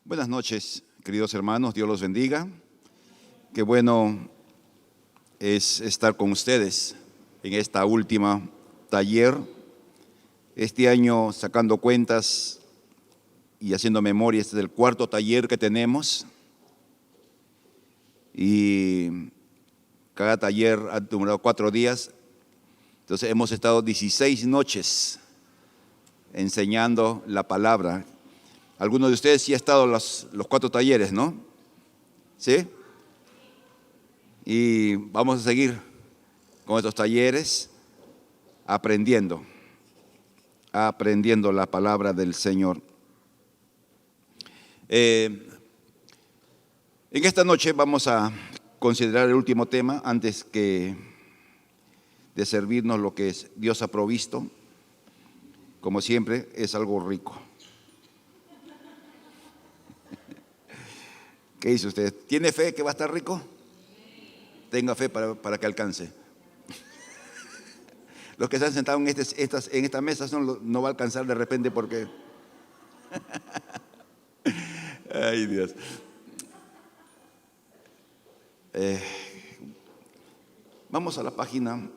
Buenas noches, queridos hermanos, Dios los bendiga. Qué bueno es estar con ustedes en esta última taller. Este año, sacando cuentas y haciendo memoria, este es el cuarto taller que tenemos. Y cada taller ha durado 4 días. Entonces hemos estado 16 noches enseñando la palabra. Algunos de ustedes sí han estado los 4 talleres, ¿no? ¿Sí? Y vamos a seguir con estos talleres aprendiendo la palabra del Señor. En esta noche vamos a considerar el último tema antes de servirnos lo que Dios ha provisto. Como siempre, es algo rico. ¿Qué dice usted? ¿Tiene fe que va a estar rico? Tenga fe para que alcance. Los que están sentados en esta mesa no va a alcanzar de repente porque... Ay, Dios. Vamos a la página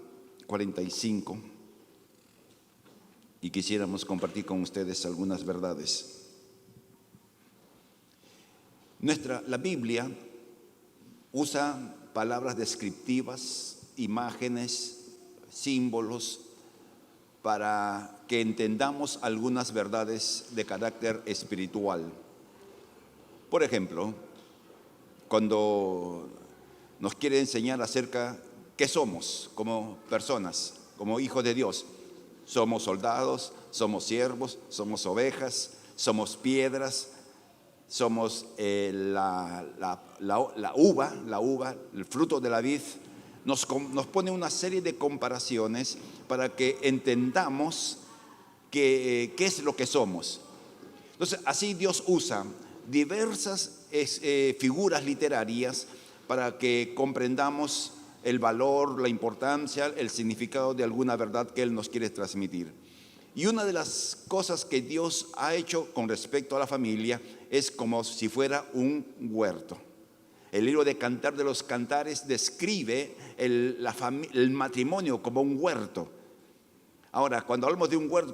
45 y quisiéramos compartir con ustedes algunas verdades. La Biblia usa palabras descriptivas, imágenes, símbolos, para que entendamos algunas verdades de carácter espiritual. Por ejemplo, cuando nos quiere enseñar acerca de qué somos como personas, como hijos de Dios. Somos soldados, somos siervos, somos ovejas, somos piedras, somos la uva, el fruto de la vid. Nos pone una serie de comparaciones para que entendamos qué es lo que somos. Entonces, así Dios usa diversas figuras literarias para que comprendamos el valor, la importancia, el significado de alguna verdad que Él nos quiere transmitir. Y una de las cosas que Dios ha hecho con respecto a la familia es como si fuera un huerto. El libro de Cantar de los Cantares describe el matrimonio como un huerto. Ahora, cuando hablamos de un huerto,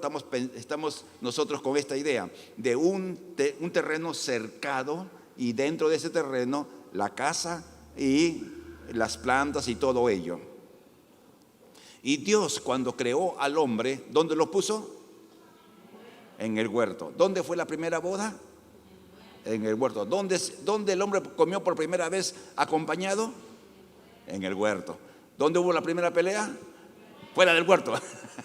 estamos nosotros con esta idea de un terreno cercado y dentro de ese terreno la casa y las plantas y todo ello. Y Dios, cuando creó al hombre, ¿dónde lo puso? En el huerto. ¿Dónde fue la primera boda? En el huerto. ¿Dónde el hombre comió por primera vez acompañado? En el huerto. ¿Dónde hubo la primera pelea? Fuera del huerto.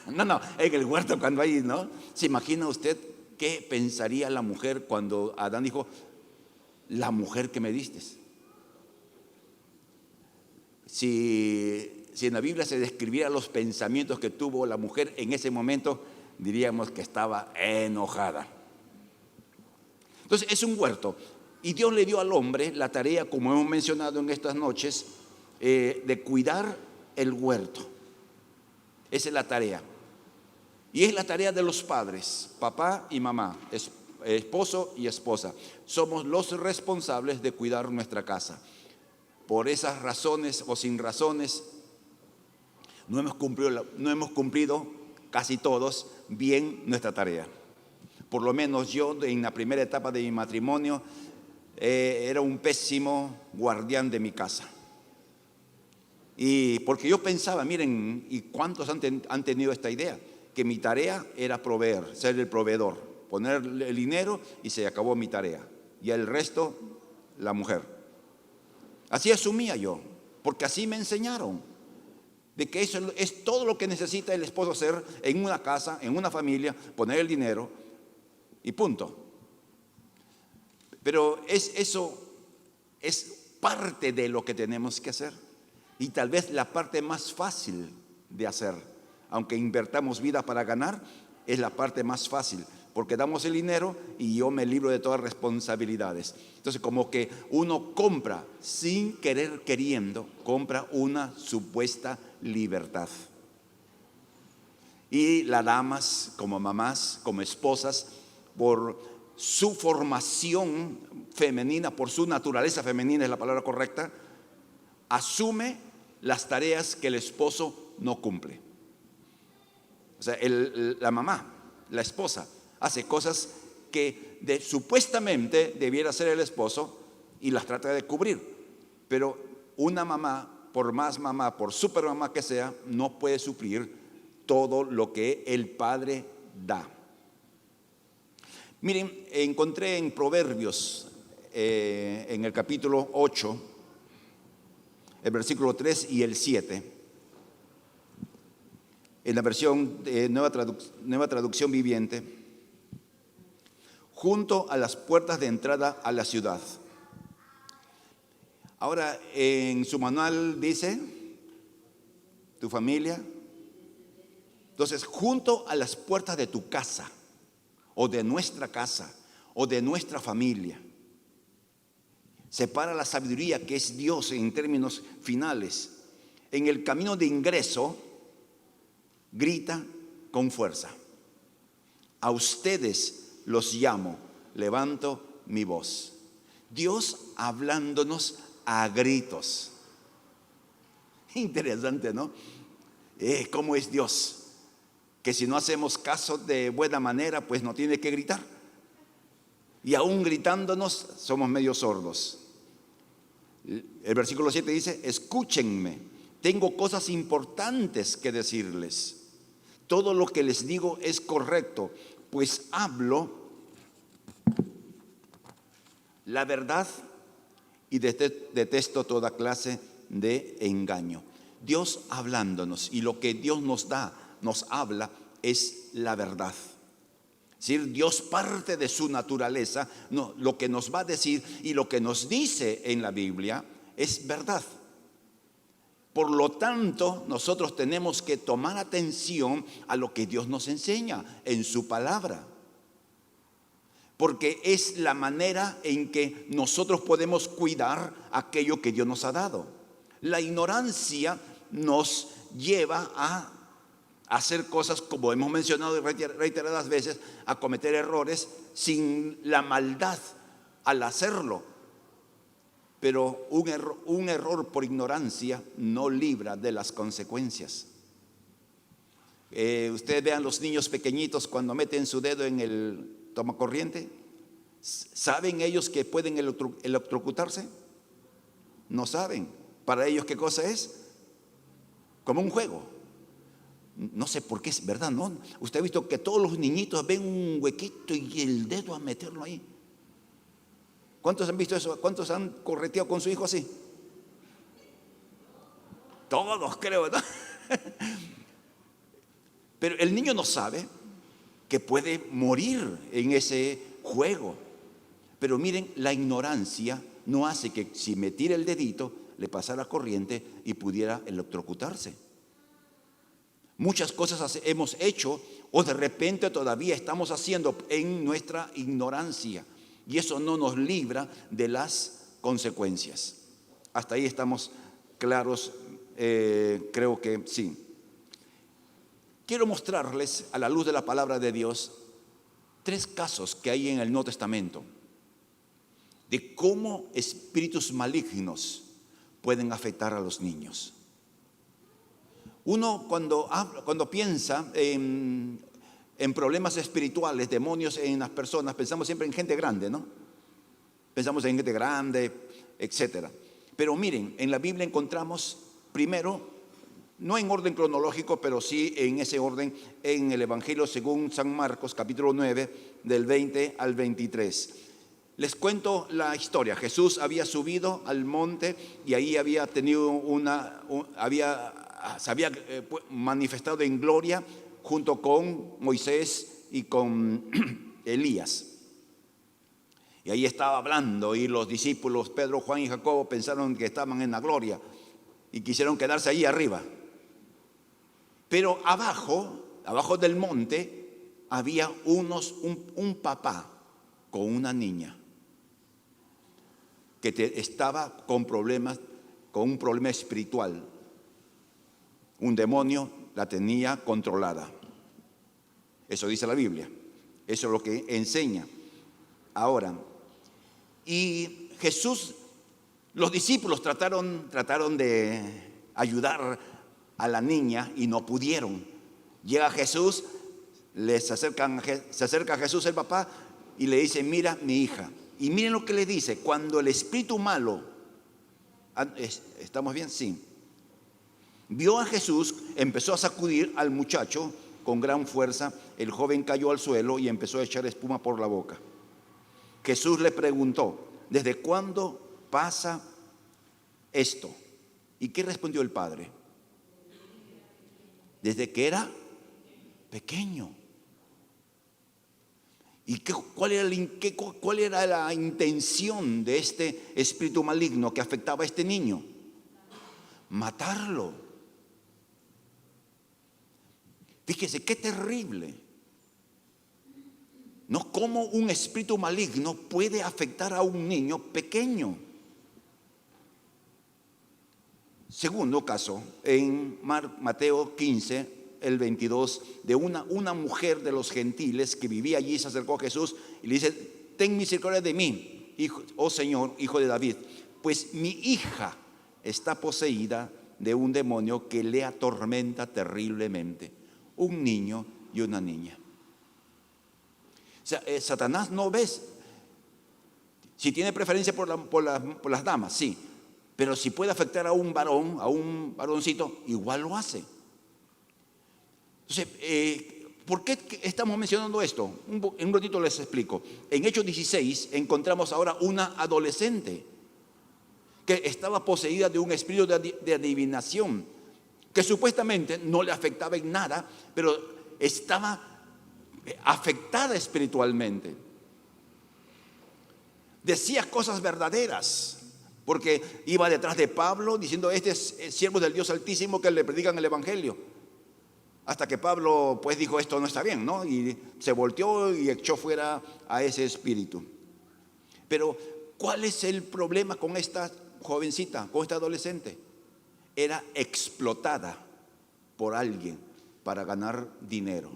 No, en el huerto cuando ahí, ¿no? ¿Se imagina usted qué pensaría la mujer cuando Adán dijo, la mujer que me diste? Si en la Biblia se describiera los pensamientos que tuvo la mujer en ese momento, diríamos que estaba enojada. Entonces es un huerto y Dios le dio al hombre la tarea, como hemos mencionado en estas noches, de cuidar el huerto. Esa es la tarea. Y es la tarea de los padres, papá y mamá, esposo y esposa. Somos los responsables de cuidar nuestra casa. Por esas razones o sin razones, no hemos cumplido casi todos bien nuestra tarea. Por lo menos yo, en la primera etapa de mi matrimonio, era un pésimo guardián de mi casa. Y porque yo pensaba, miren, ¿y cuántos han tenido esta idea? Que mi tarea era proveer, ser el proveedor, poner el dinero y se acabó mi tarea. Y el resto, la mujer. Así asumía yo, porque así me enseñaron, de que eso es todo lo que necesita el esposo hacer en una casa, en una familia, poner el dinero y punto. Pero eso es parte de lo que tenemos que hacer y tal vez la parte más fácil de hacer. Aunque invertamos vida para ganar, es la parte más fácil, porque damos el dinero y yo me libro de todas responsabilidades. Entonces, como que uno compra sin querer queriendo, compra una supuesta libertad. Y las damas, como mamás, como esposas, por su formación femenina, por su naturaleza femenina es la palabra correcta, asume las tareas que el esposo no cumple. O sea, la mamá, la esposa, hace cosas que supuestamente debiera hacer el esposo y las trata de cubrir. Pero una mamá, por super mamá que sea, no puede suplir todo lo que el padre da. Miren, encontré en Proverbios, en el capítulo 8, el versículo 3 y el 7, en la versión Nueva Traducción Viviente, junto a las puertas de entrada a la ciudad. Ahora, en su manual dice, tu familia. Entonces, junto a las puertas de tu casa, o de nuestra casa, o de nuestra familia, separa la sabiduría, que es Dios en términos finales. En el camino de ingreso, grita con fuerza. A ustedes los llamo, levanto mi voz. Dios hablándonos a gritos. Interesante, ¿no? ¿Cómo es Dios? Que si no hacemos caso de buena manera, pues no tiene que gritar. Y aún gritándonos, somos medio sordos. El versículo 7 dice, escúchenme, tengo cosas importantes que decirles. Todo lo que les digo es correcto, pues hablo la verdad y detesto toda clase de engaño. Dios hablándonos, y lo que Dios nos da, nos habla, es la verdad. Es decir, Dios, parte de su naturaleza, no, lo que nos va a decir y lo que nos dice en la Biblia es verdad. Por lo tanto, nosotros tenemos que tomar atención a lo que Dios nos enseña en su palabra, porque es la manera en que nosotros podemos cuidar aquello que Dios nos ha dado. La ignorancia nos lleva a hacer cosas, como hemos mencionado reiteradas veces, a cometer errores sin la maldad al hacerlo. Pero un error por ignorancia no libra de las consecuencias. Ustedes vean los niños pequeñitos cuando meten su dedo en el tomacorriente. ¿Saben ellos que pueden electrocutarse? No saben. Para ellos, ¿qué cosa es? Como un juego. No sé por qué, es verdad, ¿no? Usted ha visto que todos los niñitos ven un huequito y el dedo a meterlo ahí. ¿Cuántos han visto eso? ¿Cuántos han correteado con su hijo así? Todos, creo, ¿no? Pero el niño no sabe que puede morir en ese juego. Pero miren, la ignorancia no hace que si me tira el dedito, le pasara corriente y pudiera electrocutarse. Muchas cosas hemos hecho o de repente todavía estamos haciendo en nuestra ignorancia, y eso no nos libra de las consecuencias. Hasta ahí estamos claros, creo que sí. Quiero mostrarles, a la luz de la palabra de Dios, 3 casos que hay en el Nuevo Testamento de cómo espíritus malignos pueden afectar a los niños. Uno cuando piensa en problemas espirituales, demonios en las personas, pensamos siempre en gente grande, ¿no? Pensamos en gente grande, etcétera. Pero miren, en la Biblia encontramos primero, no en orden cronológico, pero sí en ese orden, en el Evangelio según San Marcos, capítulo 9, del 20 al 23. Les cuento la historia. Jesús había subido al monte y ahí había tenido se había manifestado en gloria junto con Moisés y con Elías. Y ahí estaba hablando, y los discípulos Pedro, Juan y Jacobo pensaron que estaban en la gloria y quisieron quedarse ahí arriba. Pero abajo del monte había un papá con una niña que estaba con un problema espiritual. Un demonio la tenía controlada. Eso dice la Biblia. Eso es lo que enseña. Ahora, y Jesús, los discípulos trataron de ayudar a la niña y no pudieron. Llega Jesús, se acerca a Jesús el papá y le dice: mira mi hija. Y miren lo que le dice: cuando el espíritu malo, ¿estamos bien? Sí. Vio a Jesús, empezó a sacudir al muchacho con gran fuerza. El joven cayó al suelo y empezó a echar espuma por la boca. Jesús le preguntó: ¿desde cuándo pasa esto? ¿Y qué respondió el padre? Desde que era pequeño. ¿Y cuál era la intención de este espíritu maligno que afectaba a este niño? Matarlo. Fíjese qué terrible. No, cómo un espíritu maligno puede afectar a un niño pequeño. Segundo caso, en Mateo 15, el 22, de una mujer de los gentiles que vivía allí, se acercó a Jesús y le dice: ten misericordia de mí, hijo, oh Señor, hijo de David, pues mi hija está poseída de un demonio que le atormenta terriblemente. Un niño y una niña. O sea, Satanás no ves. Si tiene preferencia por las damas, sí. Pero si puede afectar a un varón, a un varoncito, igual lo hace. Entonces, ¿por qué estamos mencionando esto? En un ratito les explico. En Hechos 16 encontramos ahora una adolescente que estaba poseída de un espíritu de adivinación, que supuestamente no le afectaba en nada, pero estaba afectada espiritualmente. Decía cosas verdaderas, porque iba detrás de Pablo diciendo: este es siervo del Dios Altísimo que le predican el Evangelio. Hasta que Pablo pues dijo: esto no está bien, ¿no? Y se volteó y echó fuera a ese espíritu. Pero ¿cuál es el problema con esta jovencita, con esta adolescente? Era explotada por alguien para ganar dinero.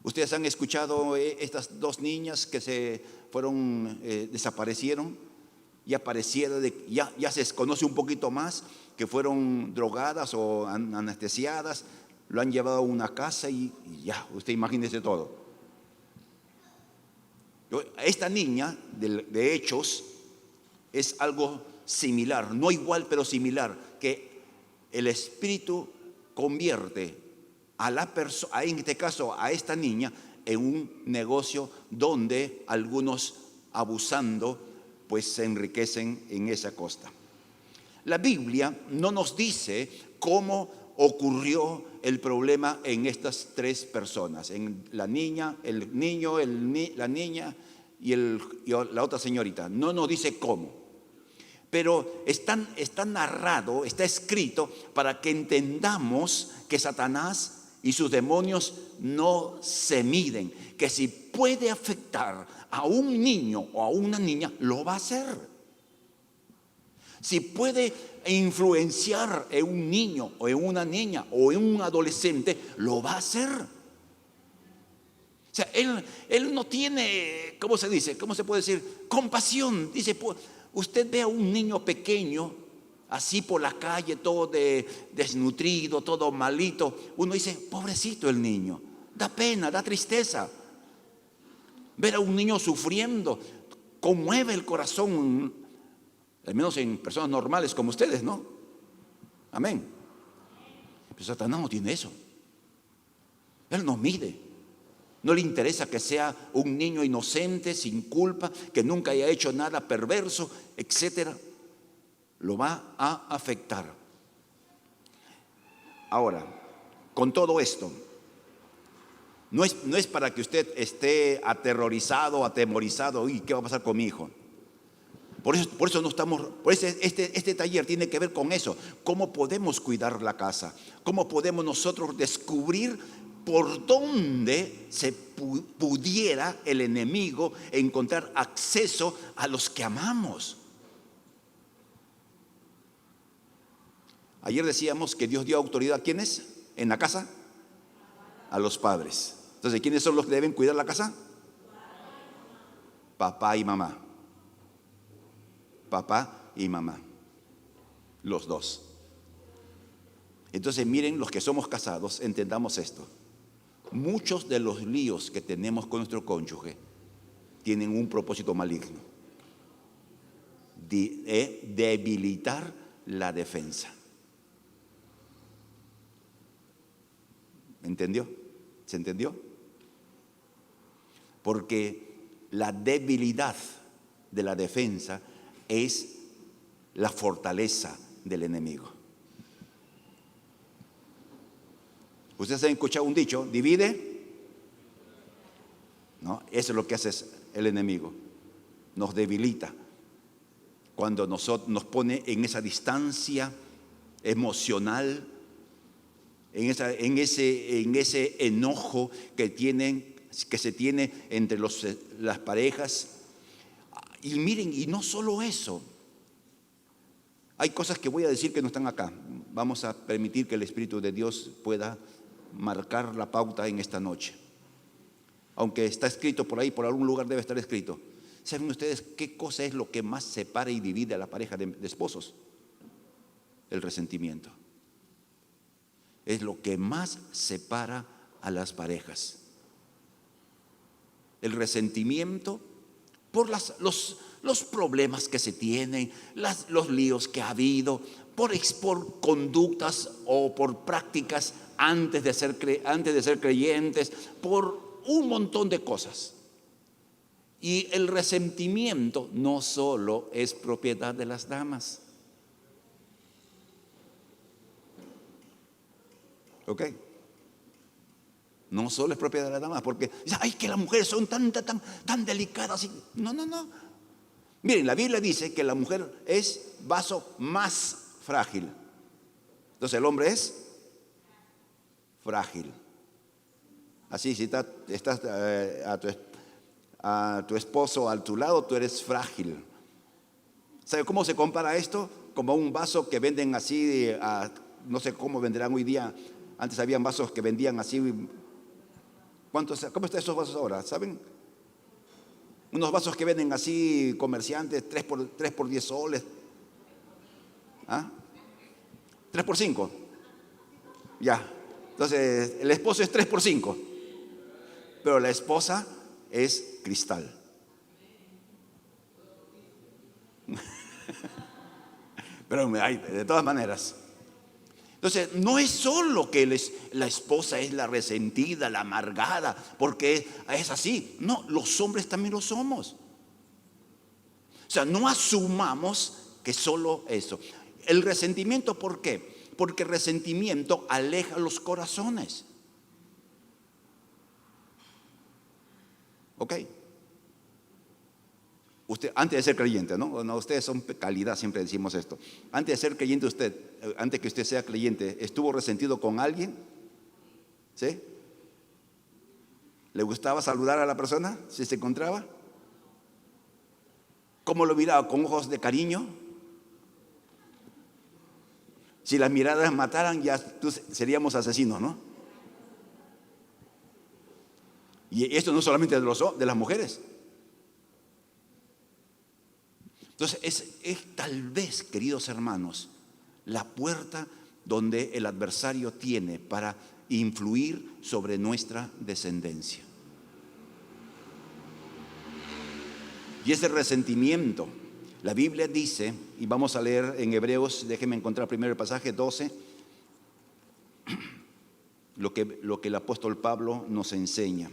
Ustedes han escuchado estas dos niñas que se fueron, desaparecieron, y apareciera, ya se conoce un poquito más, que fueron drogadas o anestesiadas, lo han llevado a una casa y ya, usted imagínese todo. Esta niña de Hechos es algo similar, no igual pero similar, que el espíritu convierte a la persona, en este caso a esta niña, en un negocio donde algunos, abusando, pues se enriquecen en esa costa. La Biblia no nos dice cómo ocurrió el problema en estas tres personas, en la niña, el niño, la niña y la otra señorita. No nos dice cómo, pero está narrado, está escrito para que entendamos que Satanás y sus demonios no se miden, que si puede afectar a un niño o a una niña, lo va a hacer. Si puede influenciar en un niño o en una niña o en un adolescente, lo va a hacer. O sea, él no tiene, ¿cómo se dice? ¿Cómo se puede decir? Compasión. Dice, usted ve a un niño pequeño así por la calle, todo desnutrido, todo malito. Uno dice, pobrecito el niño. Da pena, da tristeza. Ver a un niño sufriendo conmueve el corazón, al menos en personas normales como ustedes, ¿no? Amén. Pero Satanás no tiene eso. Él no mide. No le interesa que sea un niño inocente, sin culpa, que nunca haya hecho nada perverso, etcétera. Lo va a afectar. Ahora, con todo esto, no es para que usted esté aterrorizado, atemorizado. ¿Y qué va a pasar con mi hijo? Por eso no estamos. Por eso este taller tiene que ver con eso. ¿Cómo podemos cuidar la casa? ¿Cómo podemos nosotros descubrir por dónde se pudiera el enemigo encontrar acceso a los que amamos? Ayer decíamos que Dios dio autoridad ¿a quiénes? En la casa, a los padres. Entonces, ¿quiénes son los que deben cuidar la casa? papá y mamá. Papá y mamá. Los dos. Entonces miren, los que somos casados, entendamos esto. Muchos de los líos que tenemos con nuestro cónyuge tienen un propósito maligno: debilitar la defensa. ¿Entendió? ¿Se entendió? Porque la debilidad de la defensa es la fortaleza del enemigo. ¿Ustedes han escuchado un dicho? ¿Divide? No, eso es lo que hace el enemigo. Nos debilita. Cuando nos pone en esa distancia emocional, en ese enojo que se tiene entre las parejas. Y miren, y no solo eso. Hay cosas que voy a decir que no están acá. Vamos a permitir que el Espíritu de Dios pueda marcar la pauta en esta noche. Aunque está escrito por ahí, por algún lugar debe estar escrito. ¿Saben ustedes qué cosa es lo que más separa y divide a la pareja de esposos? El resentimiento. Es lo que más separa a las parejas. El resentimiento por los problemas que se tienen, los líos que ha habido, por conductas o por prácticas antes de ser creyentes, por un montón de cosas. Y el resentimiento no solo es propiedad de las damas. ¿Ok? No solo es propiedad de las damas, porque ay, que las mujeres son tan delicadas. No. Miren, la Biblia dice que la mujer es vaso más frágil. Entonces el hombre es frágil. Así, si estás a tu esposo a tu lado, tú eres frágil. ¿Sabe cómo se compara esto? Como un vaso que venden así, no sé cómo venderán hoy día. Antes habían vasos que vendían así. ¿Cómo están esos vasos ahora? ¿Saben? Unos vasos que venden así, comerciantes, 3 por 10 soles. ¿Ah? 3 por 5. Ya. Entonces, el esposo es 3 por 5. Pero la esposa es cristal. Pero de todas maneras. Entonces, no es solo que la esposa es la resentida, la amargada, porque es así. No, los hombres también lo somos. O sea, no asumamos que solo eso. El resentimiento, ¿por qué? Porque el resentimiento aleja los corazones. ¿Ok? Usted, antes de ser creyente, ¿no? Ustedes son calidad, siempre decimos esto. Antes de ser creyente antes que usted sea creyente, ¿estuvo resentido con alguien? ¿Sí? ¿Le gustaba saludar a la persona si se encontraba? ¿Cómo lo miraba? ¿Con ojos de cariño? Si las miradas mataran, ya seríamos asesinos, ¿no? Y esto no solamente de las mujeres. Entonces, es tal vez, queridos hermanos, la puerta donde el adversario tiene para influir sobre nuestra descendencia. Y ese resentimiento, la Biblia dice, y vamos a leer en Hebreos, déjenme encontrar primero el pasaje 12, lo que el apóstol Pablo nos enseña.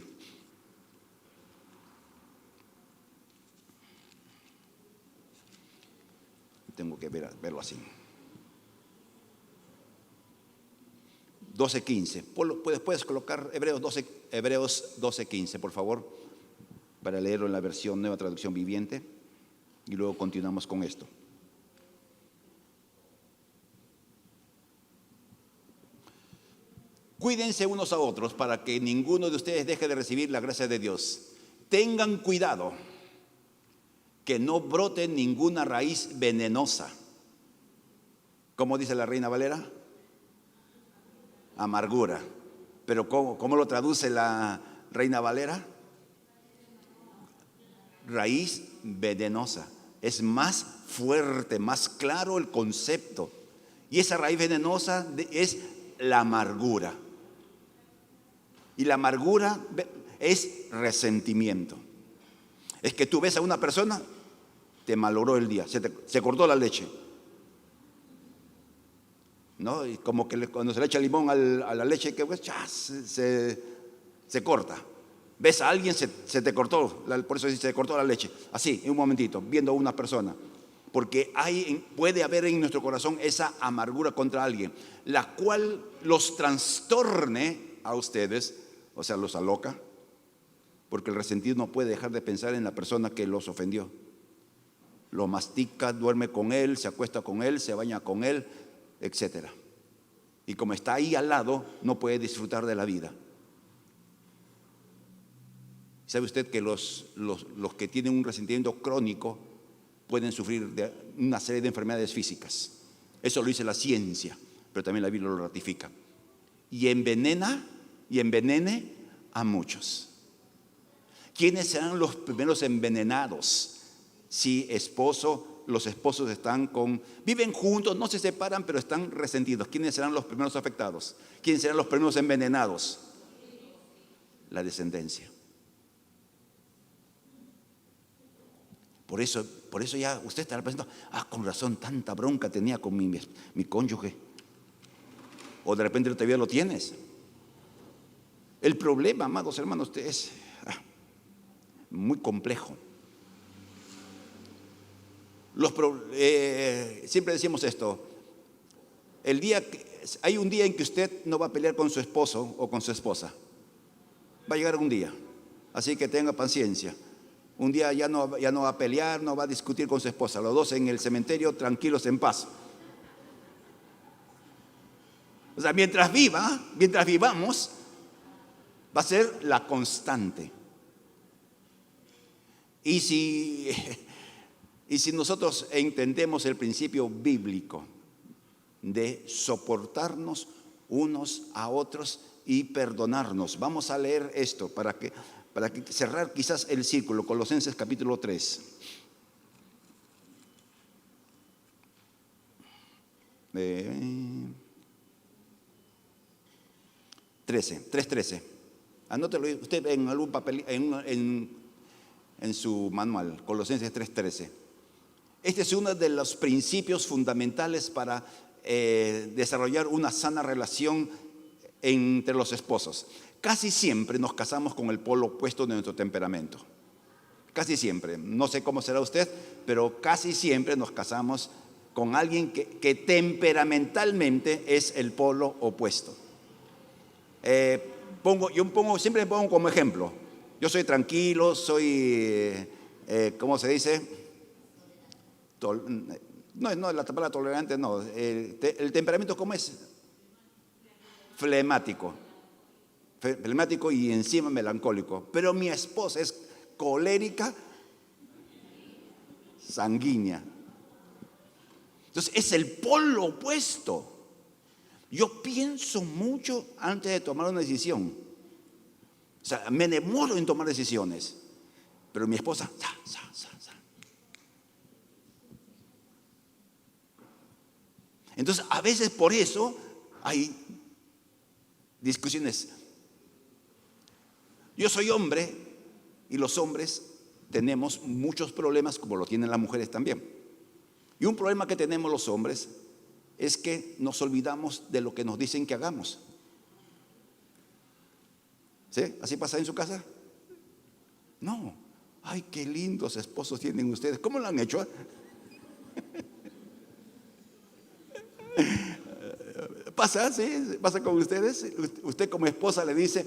Tengo que verlo así. 12:15. ¿Puedes colocar Hebreos 12:15, por favor? Para leerlo en la versión Nueva Traducción Viviente. Y luego continuamos con esto. Cuídense unos a otros para que ninguno de ustedes deje de recibir la gracia de Dios. Tengan cuidado que no brote ninguna raíz venenosa. ¿Cómo dice la Reina Valera? Amargura. Pero ¿cómo lo traduce la Reina Valera? raíz venenosa. Es más fuerte, más claro el concepto. Y esa raíz venenosa es la amargura. Y la amargura es resentimiento. Es que tú ves a una persona, te malogró el día, se cortó la leche, ¿no? Y como que cuando se le echa limón a la leche, que pues, ya, se corta. Ves a alguien, se te cortó, por eso se cortó la leche. Así, en un momentito, viendo a una persona. Porque puede haber en nuestro corazón esa amargura contra alguien, la cual los trastorne a ustedes, o sea, los aloca. Porque el resentido no puede dejar de pensar en la persona que los ofendió. Lo mastica, duerme con él, se acuesta con él, se baña con él, etc. Y como está ahí al lado, no puede disfrutar de la vida. ¿Sabe usted que los que tienen un resentimiento crónico pueden sufrir de una serie de enfermedades físicas? Eso lo dice la ciencia, pero también la Biblia lo ratifica. Y envenene a muchos. ¿Quiénes serán los primeros envenenados? Si los esposos viven juntos, no se separan, pero están resentidos. ¿Quiénes serán los primeros afectados? ¿Quiénes serán los primeros envenenados? La descendencia. Por eso ya usted estará pensando, con razón, tanta bronca tenía con mi cónyuge. O de repente todavía lo tienes. El problema, amados hermanos, es muy complejo. Siempre decimos esto: hay un día en que usted no va a pelear con su esposo o con su esposa. Va a llegar un día, así que tenga paciencia. Un día ya no va a pelear, no va a discutir con su esposa. Los dos en el cementerio, tranquilos, en paz. O sea, mientras vivamos, va a ser la constante. Y si nosotros entendemos el principio bíblico de soportarnos unos a otros y perdonarnos, vamos a leer esto para que cerrar quizás el círculo. Colosenses capítulo 3. 3:13. Anótelo usted en algún papel, en su manual. Colosenses 3:13. Este es uno de los principios fundamentales para desarrollar una sana relación entre los esposos. Casi siempre nos casamos con el polo opuesto de nuestro temperamento. Casi siempre. No sé cómo será usted, pero casi siempre nos casamos con alguien que temperamentalmente es el polo opuesto. Siempre me pongo como ejemplo. Yo soy tranquilo, soy, ¿cómo se dice? No, la palabra tolerante no. El temperamento, ¿cómo es? Flemático y encima melancólico. Pero mi esposa es colérica, sanguínea. Entonces es el polo opuesto. Yo pienso mucho antes de tomar una decisión. O sea, me demoro en tomar decisiones. Pero mi esposa, Entonces, a veces por eso hay discusiones. Yo soy hombre y los hombres tenemos muchos problemas, como lo tienen las mujeres también. Y un problema que tenemos los hombres es que nos olvidamos de lo que nos dicen que hagamos. ¿Sí? ¿Así pasa en su casa? No. Ay, qué lindos esposos tienen ustedes. ¿Cómo lo han hecho? ¿Pasa? ¿Sí? ¿Pasa con ustedes? Usted como esposa le dice,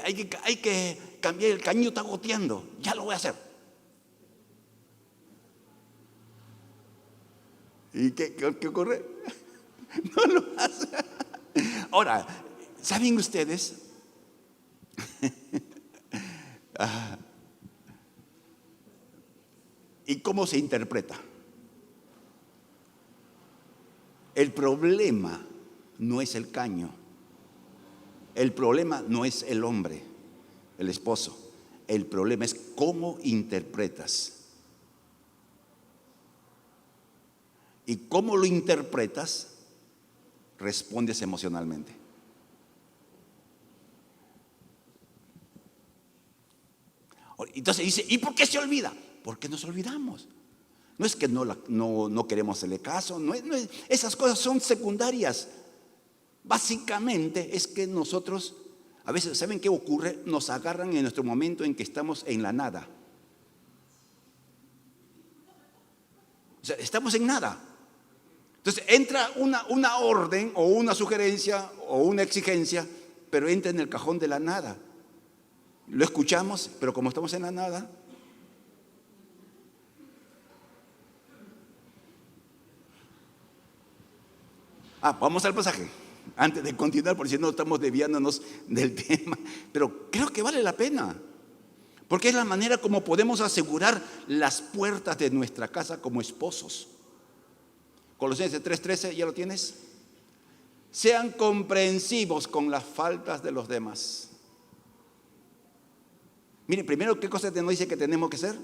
hay que cambiar, el caño está goteando, ya lo voy a hacer. ¿Y qué ocurre? No lo hace. Ahora, ¿saben ustedes? ¿Y cómo se interpreta? El problema no es el caño. El problema no es el hombre, el esposo. El problema es cómo interpretas. Y cómo lo interpretas, respondes emocionalmente. Entonces dice, ¿y por qué se olvida? Porque nos olvidamos. No es que no queremos hacerle caso, esas cosas son secundarias. Básicamente es que nosotros, a veces, ¿saben qué ocurre? Nos agarran en nuestro momento en que estamos en la nada. O sea, estamos en nada. Entonces entra una orden o una sugerencia o una exigencia, pero entra en el cajón de la nada. Lo escuchamos, pero como estamos en la nada, vamos al pasaje, antes de continuar, por si no estamos desviándonos del tema. Pero creo que vale la pena, porque es la manera como podemos asegurar las puertas de nuestra casa como esposos. Colosenses 3:13, ¿ya lo tienes? Sean comprensivos con las faltas de los demás. Mire, primero, ¿qué cosa nos dice que tenemos que hacer?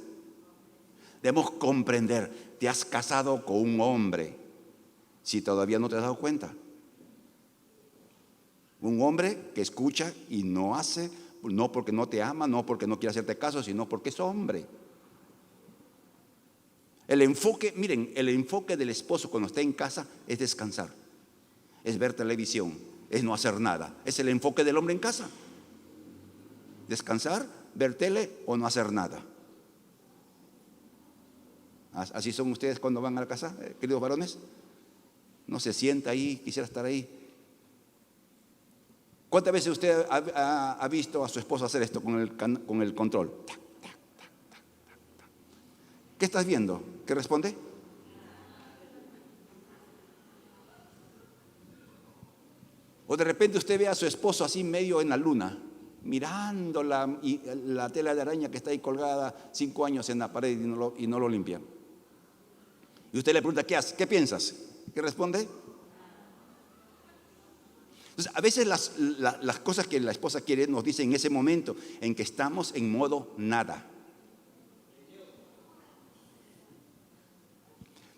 Debemos comprender. Te has casado con un hombre, si todavía no te has dado cuenta. Un hombre que escucha y no hace, no porque no te ama, no porque no quiere hacerte caso, sino porque es hombre. El enfoque del esposo cuando está en casa es descansar, es ver televisión, es no hacer nada. Es el enfoque del hombre en casa. Descansar, ver tele o no hacer nada. ¿Así son ustedes cuando van a la casa, queridos varones? No se sienta ahí, quisiera estar ahí. ¿Cuántas veces usted ha visto a su esposo hacer esto con el control? ¿Qué estás viendo? ¿Qué responde? O de repente usted ve a su esposo así medio en la luna, mirando la tela de araña que está ahí colgada 5 años en la pared y no lo limpia. Y usted le pregunta, ¿qué haces? ¿Qué piensas? ¿Qué responde? Entonces, a veces las cosas que la esposa quiere nos dice en ese momento en que estamos en modo nada.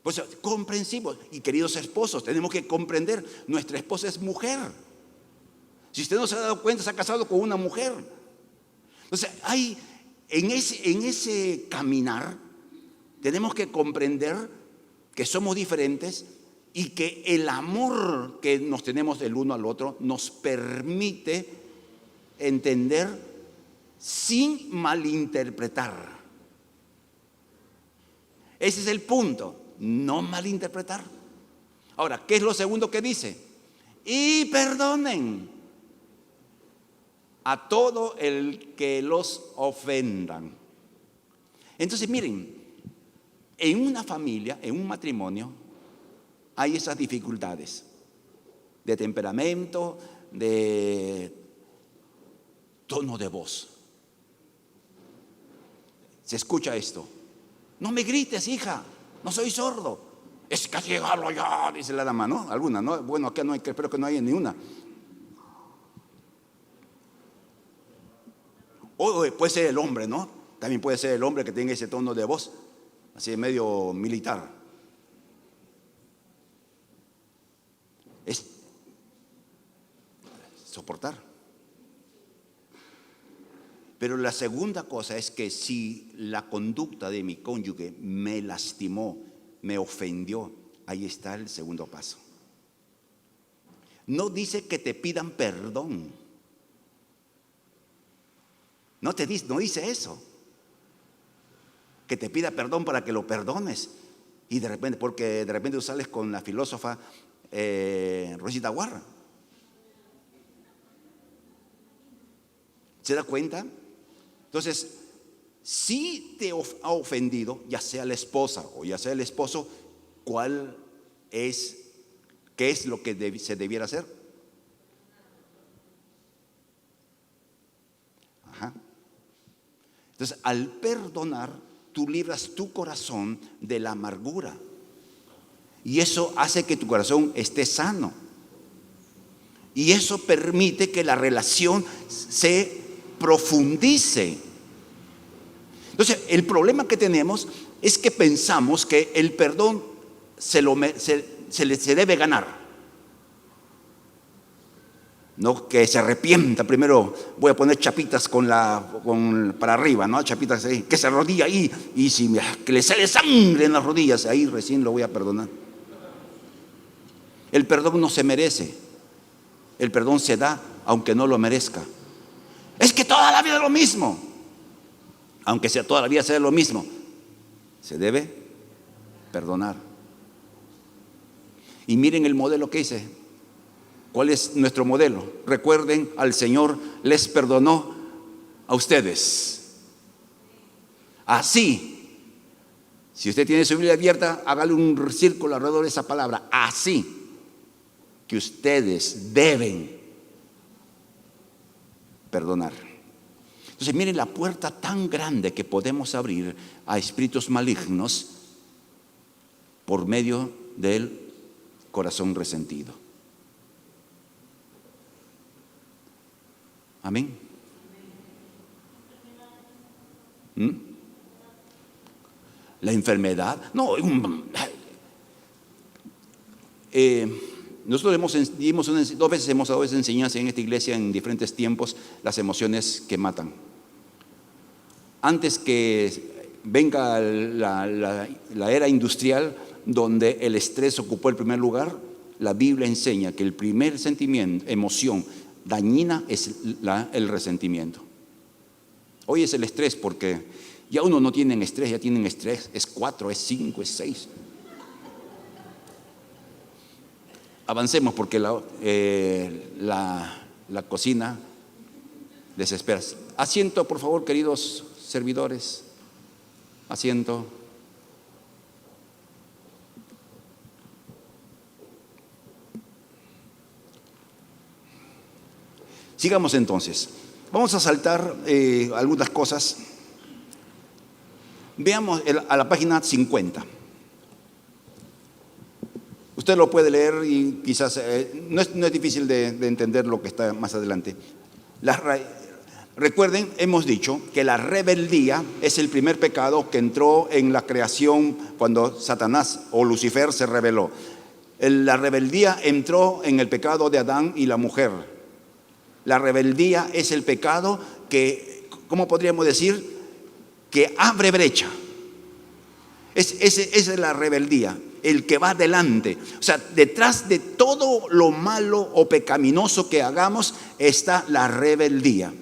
Pues comprensivos. Y queridos esposos, tenemos que comprender, nuestra esposa es mujer. Si usted no se ha dado cuenta, se ha casado con una mujer. Entonces, en ese caminar, tenemos que comprender que somos diferentes y que el amor que nos tenemos del uno al otro nos permite entender sin malinterpretar. Ese es el punto, no malinterpretar. Ahora, ¿qué es lo segundo que dice? Y perdonen a todo el que los ofendan. Entonces, miren, en una familia, en un matrimonio, hay esas dificultades de temperamento, de tono de voz. Se escucha esto: no me grites, hija, no soy sordo. Es que así hablo yo, dice la dama, ¿no? Alguna, ¿no? Bueno, acá no hay, espero que no haya ni una. O puede ser el hombre, ¿no? También puede ser el hombre que tenga ese tono de voz, así medio militar. Es soportar. Pero la segunda cosa es que si la conducta de mi cónyuge me lastimó, me ofendió, ahí está el segundo paso. No dice que te pidan perdón. No dice eso. Que te pida perdón para que lo perdones. Y de repente, porque de repente tú sales con la filósofa Rosita Guarra. ¿Se da cuenta? Entonces, si te ha ofendido, ya sea la esposa o ya sea el esposo, ¿qué es lo que se debiera hacer? Ajá. Entonces, al perdonar, tú libras tu corazón de la amargura. Y eso hace que tu corazón esté sano. Y eso permite que la relación se profundice. Entonces, el problema que tenemos es que pensamos que el perdón se debe ganar. No que se arrepienta, primero voy a poner chapitas para arriba, ¿no? Chapitas ahí, que se arrodilla ahí, y que le sale sangre en las rodillas, ahí recién lo voy a perdonar. El perdón no se merece, el perdón se da aunque no lo merezca. Es que toda la vida es lo mismo, aunque sea toda la vida sea lo mismo, se debe perdonar. Y miren el modelo que hice. ¿Cuál es nuestro modelo? Recuerden, al Señor les perdonó a ustedes. Así, si usted tiene su Biblia abierta, hágale un círculo alrededor de esa palabra. Así que ustedes deben perdonar. Entonces, miren la puerta tan grande que podemos abrir a espíritus malignos por medio del corazón resentido. Amén. La enfermedad. No, nosotros dos veces hemos dado esa enseñanza en esta iglesia en diferentes tiempos, las emociones que matan. Antes que venga la era industrial, donde el estrés ocupó el primer lugar, la Biblia enseña que el primer sentimiento, emoción dañina es el resentimiento. Hoy es el estrés, porque ya uno no tiene estrés, ya tienen estrés, es 4, es 5, es 6. Avancemos porque la cocina desespera. Asiento, por favor, queridos servidores. Asiento. Sigamos entonces. Vamos a saltar algunas cosas. Veamos a la página 50. Usted lo puede leer y quizás no es difícil de entender lo que está más adelante. Recuerden, hemos dicho que la rebeldía es el primer pecado que entró en la creación cuando Satanás o Lucifer se rebeló. La rebeldía entró en el pecado de Adán y la mujer. La rebeldía es el pecado que, ¿cómo podríamos decir? Que abre brecha. Esa es la rebeldía, el que va adelante. O sea, detrás de todo lo malo o pecaminoso que hagamos está la rebeldía.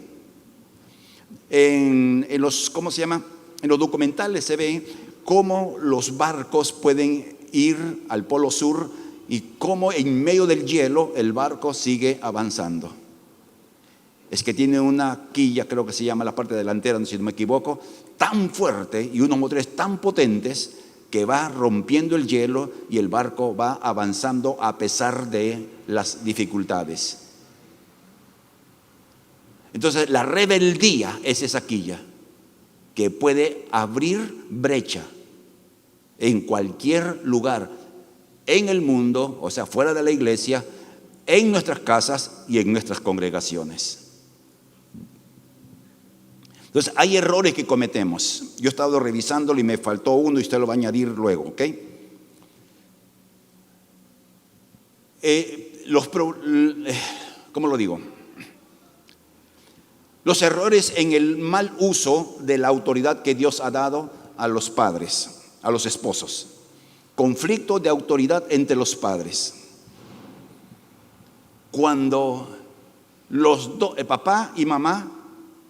En los, ¿cómo se llama? En los documentales se ve cómo los barcos pueden ir al Polo Sur y cómo en medio del hielo el barco sigue avanzando. Es que tiene una quilla, creo que se llama la parte delantera, si no me equivoco, tan fuerte y unos motores tan potentes que va rompiendo el hielo y el barco va avanzando a pesar de las dificultades. Entonces, la rebeldía es esa quilla que puede abrir brecha en cualquier lugar en el mundo, o sea, fuera de la iglesia, en nuestras casas y en nuestras congregaciones. Entonces, hay errores que cometemos. Yo he estado revisándolo y me faltó uno y usted lo va a añadir luego, ¿ok? ¿Cómo lo digo? Los errores en el mal uso de la autoridad que Dios ha dado a los padres, a los esposos. Conflicto de autoridad entre los padres. Cuando papá y mamá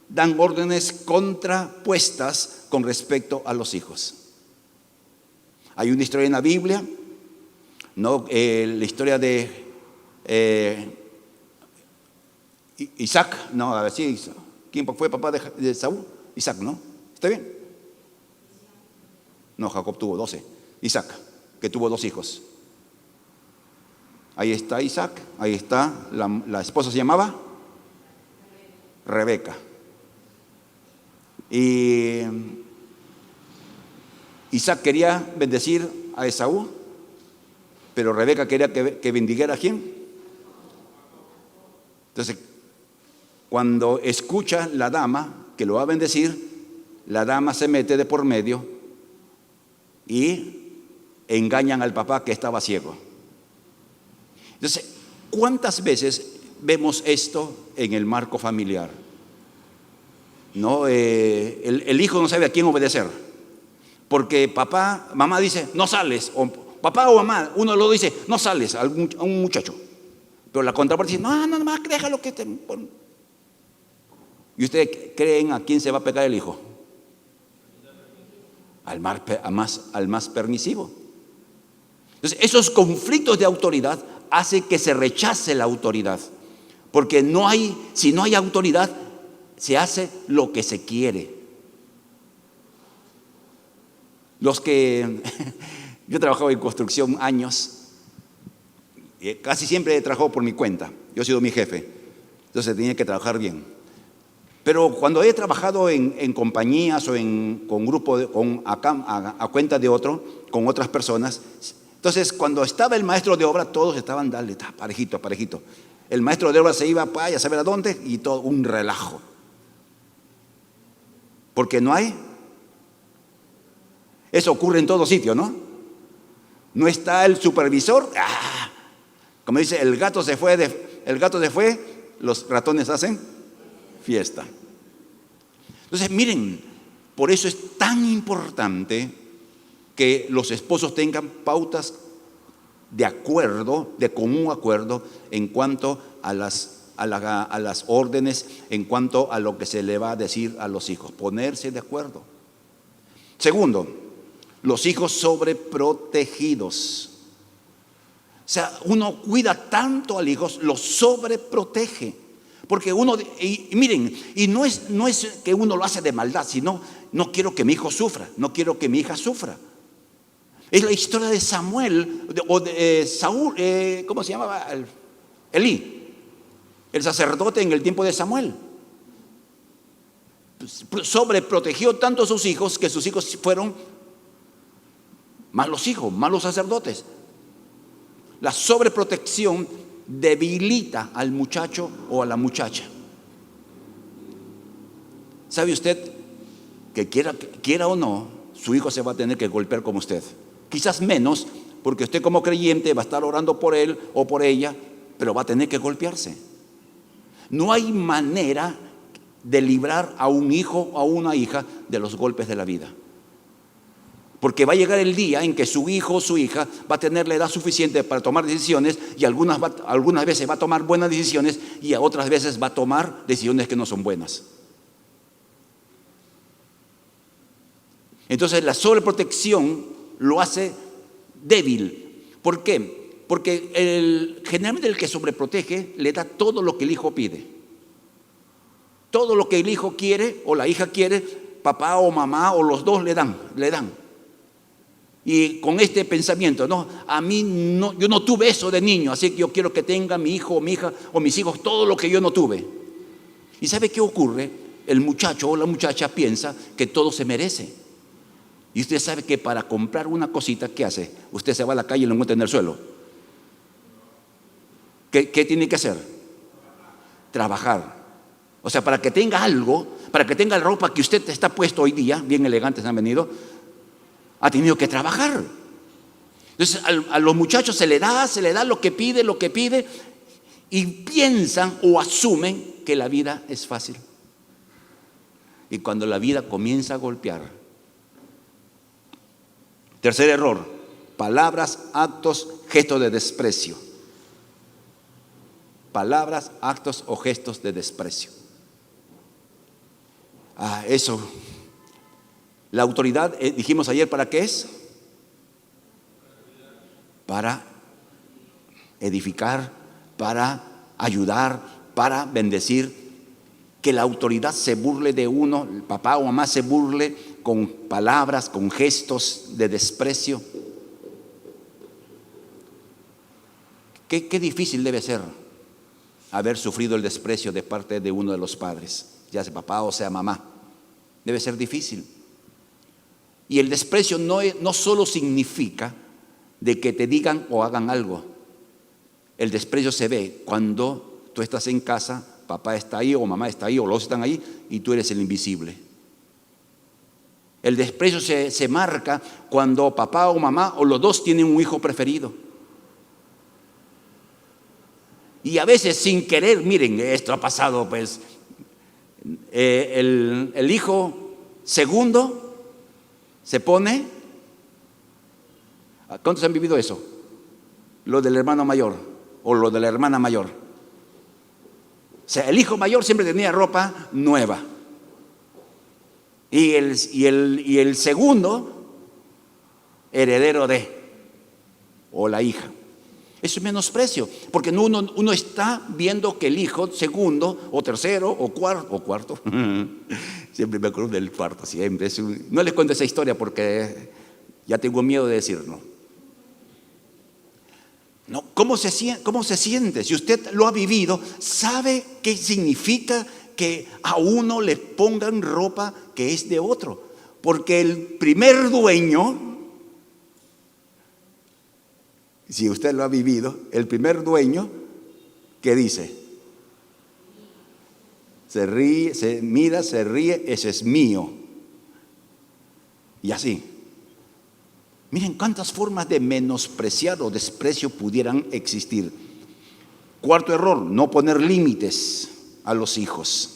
dan órdenes contrapuestas con respecto a los hijos. Hay una historia en la Biblia, ¿no? La historia de Isaac, no, a ver si, ¿quién fue papá de Saúl? Isaac, ¿no? ¿Está bien? No, Jacob tuvo 12. Isaac, que tuvo 2 hijos. Ahí está Isaac, ahí está, la esposa se llamaba Rebeca. Y Isaac quería bendecir a Esaú, pero Rebeca quería que bendijera a quién. Entonces, cuando escucha la dama que lo va a bendecir, la dama se mete de por medio y engañan al papá que estaba ciego. Entonces, ¿cuántas veces vemos esto en el marco familiar? ¿No? El hijo no sabe a quién obedecer, porque mamá dice, no sales, o papá o mamá, uno lo dice, no sales a un muchacho, pero la contraparte dice, no, más déjalo que te... ¿Y ustedes creen a quién se va a pegar el hijo? Al más permisivo. Entonces, esos conflictos de autoridad hacen que se rechace la autoridad, porque si no hay autoridad, se hace lo que se quiere. Yo he trabajado en construcción años, casi siempre he trabajado por mi cuenta, yo he sido mi jefe, entonces tenía que trabajar bien. Pero cuando he trabajado en compañías o con grupos, a cuenta de otro, con otras personas, entonces cuando estaba el maestro de obra, todos estaban, dale, parejito, parejito. El maestro de obra se iba para allá, a saber a dónde, y todo un relajo. Porque no hay. Eso ocurre en todo sitio, ¿no? No está el supervisor. Como dice, el gato se fue, los ratones hacen fiesta. Entonces, miren, por eso es tan importante que los esposos tengan pautas de acuerdo, de común acuerdo, en cuanto a las órdenes, en cuanto a lo que se le va a decir a los hijos. Ponerse de acuerdo. Segundo, los hijos sobreprotegidos. O sea, uno cuida tanto al hijo, lo sobreprotege. Porque y miren, y no es que uno lo hace de maldad, sino no quiero que mi hijo sufra, no quiero que mi hija sufra. Es la historia de Samuel, o de Saúl, ¿cómo se llamaba? Elí, el sacerdote en el tiempo de Samuel. Sobreprotegió tanto a sus hijos que sus hijos fueron malos hijos, malos sacerdotes. La sobreprotección debilita al muchacho o a la muchacha. ¿Sabe usted que quiera o no, su hijo se va a tener que golpear como usted? Quizás menos, porque usted como creyente va a estar orando por él o por ella, pero va a tener que golpearse. No hay manera de librar a un hijo o a una hija de los golpes de la vida. Porque va a llegar el día en que su hijo o su hija va a tener la edad suficiente para tomar decisiones, y algunas veces va a tomar buenas decisiones y a otras veces va a tomar decisiones que no son buenas. Entonces la sobreprotección lo hace débil. ¿Por qué? Porque generalmente el que sobreprotege le da todo lo que el hijo pide. Todo lo que el hijo quiere o la hija quiere, papá o mamá o los dos le dan. Y con este pensamiento, a mí no, yo no tuve eso de niño, así que yo quiero que tenga mi hijo o mi hija o mis hijos todo lo que yo no tuve. ¿Y sabe qué ocurre? El muchacho o la muchacha piensa que todo se merece. Y usted sabe que para comprar una cosita, ¿qué hace? Usted se va a la calle y lo encuentra en el suelo. ¿Qué tiene que hacer? Trabajar. O sea, para que tenga algo, para que tenga la ropa que usted está puesto hoy día, bien elegantes han venido, ha tenido que trabajar. Entonces a los muchachos se le da lo que pide, y piensan o asumen que la vida es fácil. Y cuando la vida comienza a golpear. Tercer error: palabras, actos, gestos de desprecio. Palabras, actos o gestos de desprecio. Eso. La autoridad, dijimos ayer, ¿para qué es? Para edificar, para ayudar, para bendecir. Que la autoridad se burle de uno, el papá o mamá se burle con palabras, con gestos de desprecio. Qué difícil debe ser haber sufrido el desprecio de parte de uno de los padres, ya sea papá o sea mamá. Debe ser difícil. Y el desprecio no solo significa de que te digan o hagan algo. El desprecio se ve cuando tú estás en casa, papá está ahí o mamá está ahí o los están ahí y tú eres el invisible. El desprecio se marca cuando papá o mamá o los dos tienen un hijo preferido. Y a veces sin querer, miren, esto ha pasado, pues, el hijo segundo se pone. ¿Cuántos han vivido eso? Lo del hermano mayor o lo de la hermana mayor. O sea, el hijo mayor siempre tenía ropa nueva. Y el segundo, heredero de, o la hija. Eso es menosprecio, porque uno está viendo que el hijo segundo, o tercero, o cuarto, siempre me acuerdo del cuarto, siempre. No les cuento esa historia porque ya tengo miedo de decirlo. No, ¿cómo se siente? Si usted lo ha vivido, ¿sabe qué significa que a uno le pongan ropa que es de otro? Porque el primer dueño, si usted lo ha vivido, el primer dueño, ¿qué dice? Se ríe, se mira, se ríe, ese es mío. Y así. Miren cuántas formas de menospreciar o desprecio pudieran existir. Cuarto error, no poner límites a los hijos.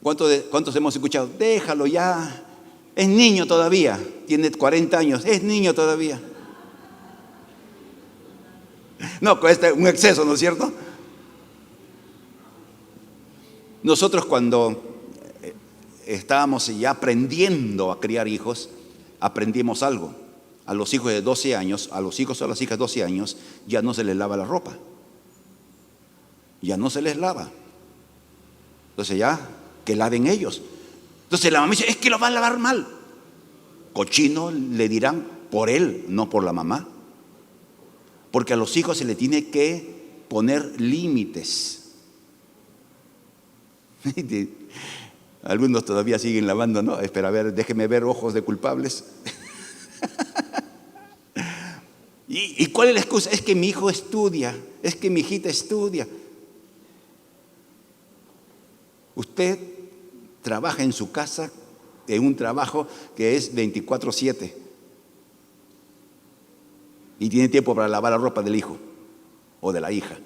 ¿Cuántos hemos escuchado? Déjalo ya, es niño todavía, tiene 40 años, es niño todavía. No, cuesta un exceso, ¿no es cierto? Nosotros cuando estábamos ya aprendiendo a criar hijos, aprendimos algo. A los hijos de 12 años, a los hijos o a las hijas de 12 años, ya no se les lava la ropa. Ya no se les lava. Entonces ya, que laven ellos. Entonces la mamá dice, es que lo va a lavar mal. Cochino le dirán por él, no por la mamá. Porque a los hijos se le tiene que poner límites. Algunos todavía siguen lavando, ¿no? Espera, a ver, déjeme ver ojos de culpables. ¿Y cuál es la excusa? Es que mi hijo estudia, es que mi hijita estudia. Usted trabaja en su casa en un trabajo que es 24/7 y tiene tiempo para lavar la ropa del hijo o de la hija.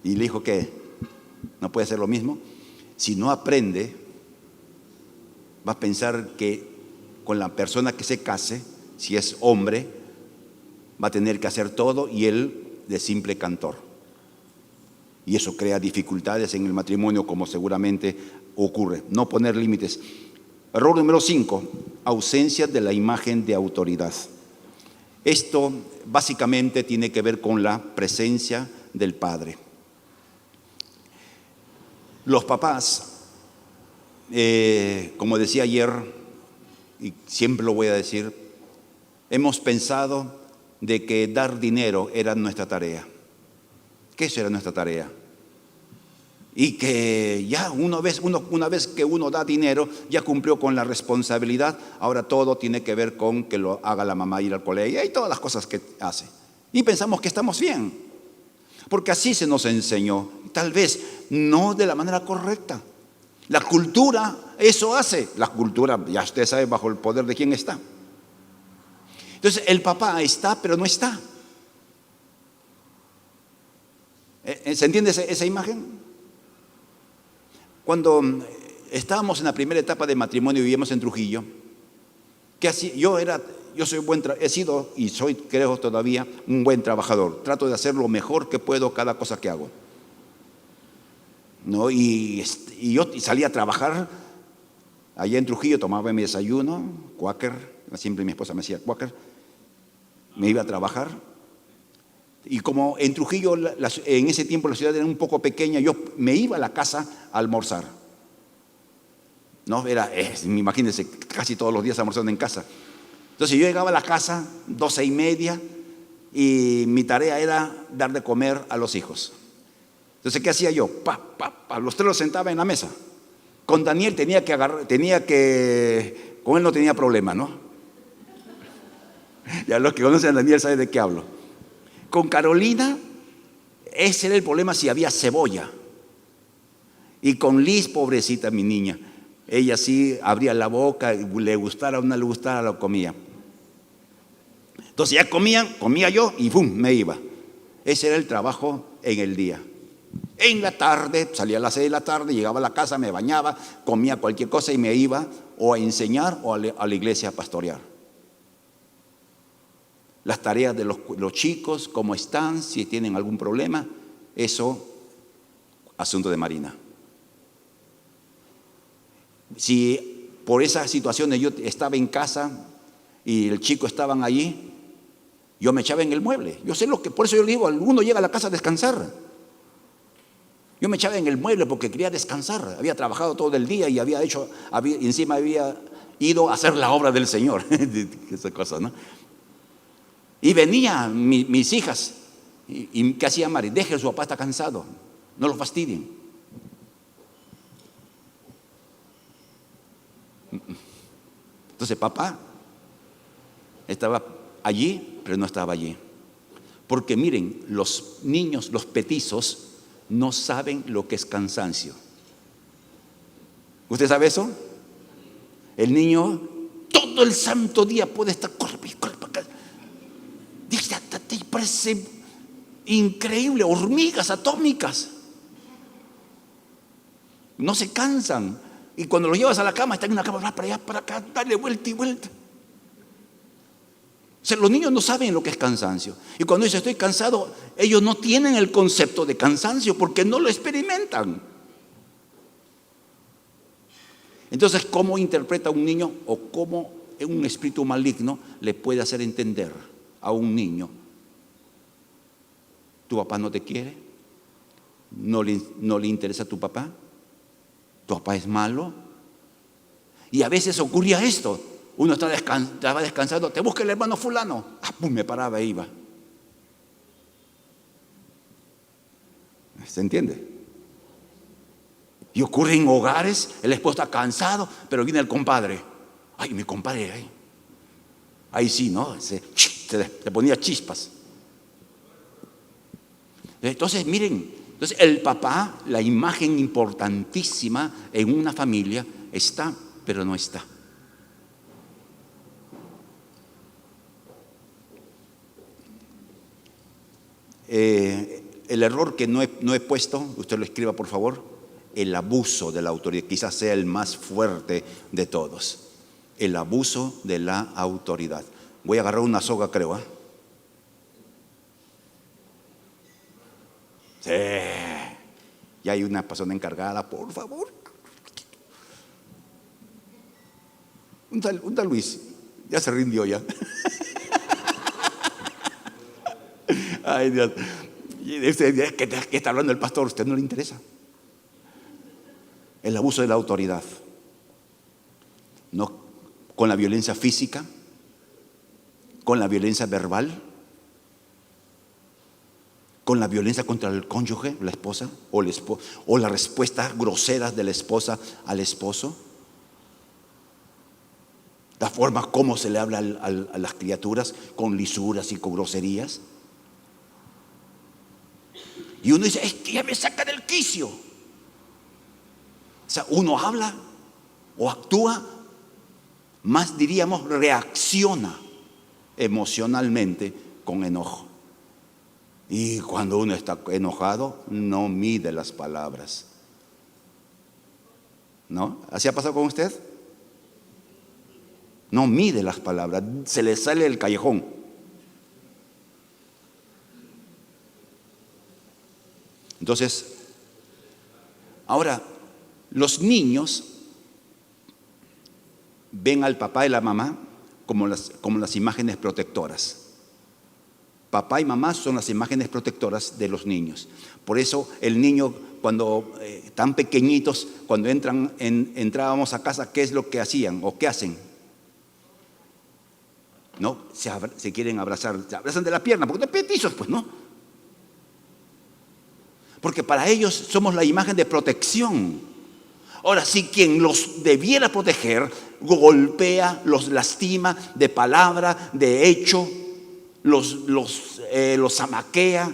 ¿Y el hijo qué? ¿No puede hacer lo mismo? Si no aprende, va a pensar que con la persona que se case, si es hombre, va a tener que hacer todo y él de simple cantor. Y eso crea dificultades en el matrimonio, como seguramente ocurre. No poner límites. Error número 5, ausencia de la imagen de autoridad. Esto básicamente tiene que ver con la presencia del padre. Los papás, como decía ayer, y siempre lo voy a decir, hemos pensado de que dar dinero era nuestra tarea. Que eso era nuestra tarea. Y que ya una vez que uno da dinero, ya cumplió con la responsabilidad. Ahora todo tiene que ver con que lo haga la mamá, ir al colegio y todas las cosas que hace. Y pensamos que estamos bien, porque así se nos enseñó. Tal vez no de la manera correcta. La cultura eso hace. La cultura, ya usted sabe bajo el poder de quién está. Entonces el papá está, pero no está. ¿Se entiende esa imagen? Cuando estábamos en la primera etapa de matrimonio y vivíamos en Trujillo, ¿qué hacía? He sido y soy, creo todavía, un buen trabajador. Trato de hacer lo mejor que puedo cada cosa que hago. ¿No? Y yo salía a trabajar allá en Trujillo, tomaba mi desayuno, Quaker, siempre mi esposa me hacía Quaker, me iba a trabajar. Y como en Trujillo, en ese tiempo la ciudad era un poco pequeña, yo me iba a la casa a almorzar. No, imagínense, casi todos los días almorzando en casa. Entonces yo llegaba a la casa, 12:30, y mi tarea era dar de comer a los hijos. Entonces, ¿qué hacía yo? Los tres los sentaba en la mesa. Con Daniel con él no tenía problema, ¿no? Ya los que conocen a Daniel saben de qué hablo. Con Carolina, ese era el problema si había cebolla. Y con Liz, pobrecita mi niña, ella sí abría la boca, le gustara o no le gustara, lo comía. Entonces ya comía yo y ¡pum!, me iba. Ese era el trabajo en el día. En la tarde, salía a las 6 de la tarde, llegaba a la casa, me bañaba, comía cualquier cosa y me iba o a enseñar o a la iglesia a pastorear. Las tareas de los chicos, cómo están, si tienen algún problema, eso, asunto de Marina. Si por esas situaciones yo estaba en casa y el chico estaban allí, yo me echaba en el mueble. Yo sé por eso yo le digo, uno llega a la casa a descansar. Yo me echaba en el mueble porque quería descansar. Había trabajado todo el día y encima había ido a hacer la obra del Señor. Esa cosa, ¿no? Y venían mis hijas. ¿Y qué hacía Mari? Deje, su papá está cansado. No lo fastidien. Entonces papá estaba allí, pero no estaba allí. Porque miren, los niños, los petizos, no saben lo que es cansancio. ¿Usted sabe eso? El niño todo el santo día puede estar corre para acá. Dice, te parece increíble, hormigas atómicas. No se cansan. Y cuando los llevas a la cama, están en una cama, para allá, para acá, dale vuelta y vuelta. O sea, los niños no saben lo que es cansancio. Y cuando dicen estoy cansado, ellos no tienen el concepto de cansancio porque no lo experimentan. Entonces, ¿cómo interpreta un niño o cómo un espíritu maligno le puede hacer entender a un niño? ¿Tu papá no te quiere? ¿No le interesa a tu papá? ¿Tu papá es malo? Y a veces ocurría esto. Uno estaba descansando, te busca el hermano fulano. ¡Pum!, me paraba e iba. ¿Se entiende? Y ocurre en hogares, el esposo está cansado, pero viene el compadre. Ay, mi compadre, ahí sí, ¿no? Se ponía chispas. Entonces, miren, el papá, la imagen importantísima en una familia, está, pero no está. El error que no he puesto, usted lo escriba por favor, el abuso de la autoridad, quizás sea el más fuerte de todos. El abuso de la autoridad. Voy a agarrar una soga, creo. Sí. Ya hay una persona encargada, por favor. Un tal Luis, ya se rindió ya. Ay, Dios. ¿Qué está hablando el pastor? ¿A usted no le interesa? El abuso de la autoridad. No, con la violencia física, con la violencia verbal, con la violencia contra el cónyuge, la esposa, o las respuestas groseras de la esposa al esposo. La forma como se le habla a las criaturas, con lisuras y con groserías. Y uno dice, es que ya me saca del quicio. O sea, uno habla o actúa, más diríamos reacciona emocionalmente con enojo. Y cuando uno está enojado, no mide las palabras. ¿No? ¿Así ha pasado con usted? No mide las palabras, se le sale del callejón. Entonces, ahora, los niños ven al papá y la mamá como las imágenes protectoras. Papá y mamá son las imágenes protectoras de los niños. Por eso el niño, cuando tan pequeñitos, cuando entrábamos a casa, ¿qué es lo que hacían o qué hacen? ¿No? Se quieren abrazar, se abrazan de la pierna, porque son petizos, pues, ¿no? Porque para ellos somos la imagen de protección. Ahora, si quien los debiera proteger golpea, los lastima de palabra, de hecho, los zamaquea,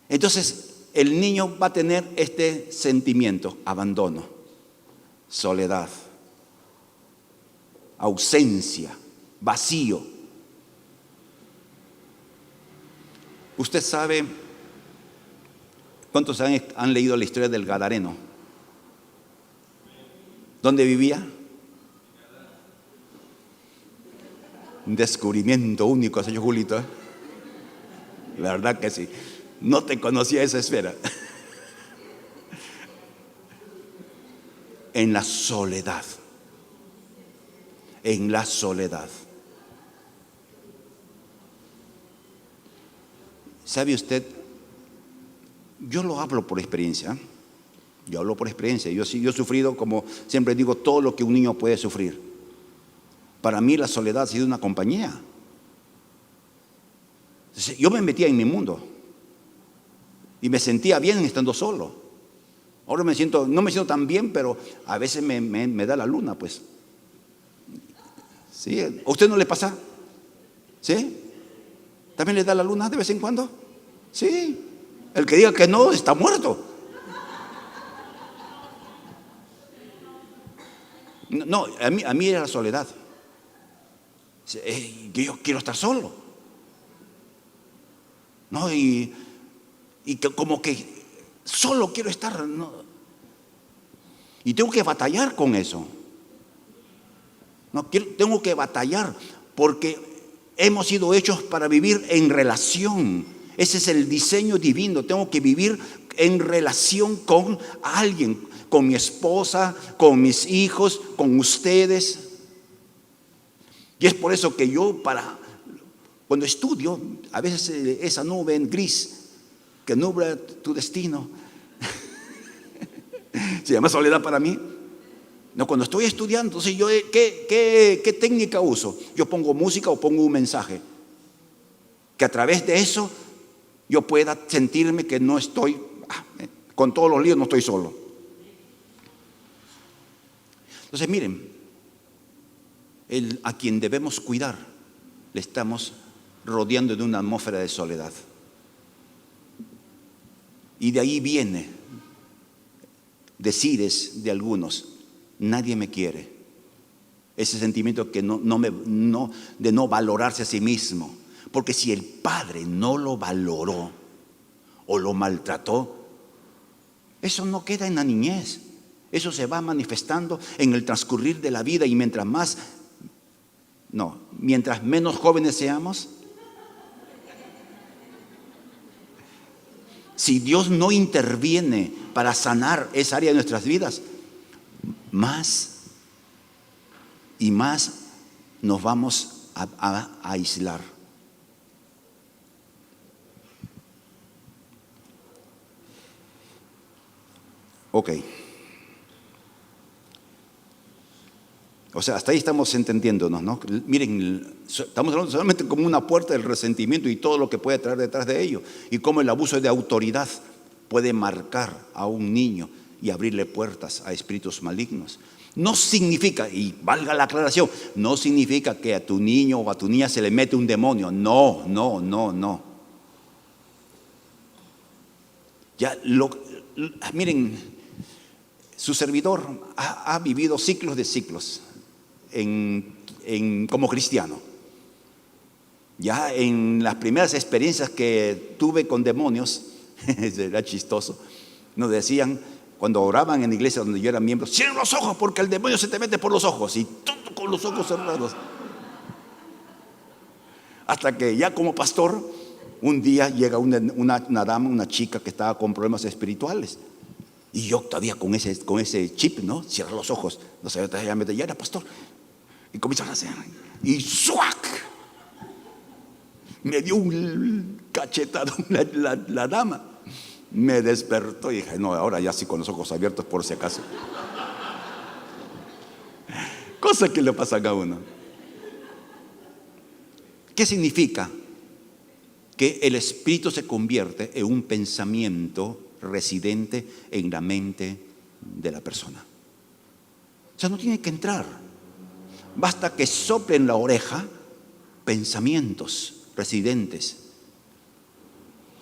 Entonces el niño va a tener este sentimiento: abandono, soledad, ausencia, vacío. Usted sabe, ¿cuántos han leído la historia del Gadareno? ¿Dónde vivía? Un descubrimiento único, señor Julito, ¿eh? La verdad que sí. No te conocía esa esfera. En la soledad. En la soledad. ¿Sabe usted? Yo lo hablo por experiencia. Yo hablo por experiencia. Yo he sufrido, como siempre digo, todo lo que un niño puede sufrir. Para mí la soledad ha sido una compañía. Yo me metía en mi mundo y me sentía bien estando solo. Ahora no me siento tan bien, pero a veces me da la luna, pues. ¿Sí? ¿A usted no le pasa? ¿Sí? ¿También le da la luna de vez en cuando? Sí. El que diga que no está muerto. No, a mí era la soledad. Yo quiero estar solo. No, y que como que solo quiero estar, ¿no? Y tengo que batallar con eso. Tengo que batallar porque hemos sido hechos para vivir en relación. Ese es el diseño divino. Tengo que vivir en relación con alguien, con mi esposa, con mis hijos, con ustedes. Y es por eso que yo cuando estudio, a veces esa nube en gris que nubla tu destino, se llama soledad para mí. No, cuando estoy estudiando, entonces yo, ¿qué técnica uso? Yo pongo música o pongo un mensaje, que a través de eso yo pueda sentirme que no estoy, con todos los líos no estoy solo. Entonces miren, a quien debemos cuidar, le estamos rodeando de una atmósfera de soledad. Y de ahí viene decires de algunos: nadie me quiere. Ese sentimiento que de no valorarse a sí mismo. Porque si el padre no lo valoró o lo maltrató, eso no queda en la niñez. Eso se va manifestando en el transcurrir de la vida. Y mientras menos jóvenes seamos, si Dios no interviene para sanar esa área de nuestras vidas, más y más nos vamos a aislar. Ok. O sea, hasta ahí estamos entendiéndonos, ¿no? Miren, estamos hablando solamente como una puerta del resentimiento y todo lo que puede traer detrás de ello. Y cómo el abuso de autoridad puede marcar a un niño y abrirle puertas a espíritus malignos. No significa, y valga la aclaración, no significa que a tu niño o a tu niña se le mete un demonio. No. Miren, su servidor ha vivido ciclos de ciclos como cristiano. Ya en las primeras experiencias que tuve con demonios, era chistoso, nos decían, cuando oraban en la iglesia donde yo era miembro: cierra los ojos porque el demonio se te mete por los ojos. Y todo con los ojos cerrados. Hasta que ya como pastor, un día llega una dama, una chica que estaba con problemas espirituales. Y yo todavía con ese chip, ¿no? Cierra los ojos. No sé, ya era pastor. Y comienzan a hacer. Y ¡suac! Me dio un cachetado la dama. Me despertó y dije: no, ahora ya sí con los ojos abiertos por si acaso. Cosas que le pasan a uno. ¿Qué significa? Que el espíritu se convierte en un pensamiento residente en la mente de la persona. O sea, no tiene que entrar. Basta que sople en la oreja pensamientos residentes.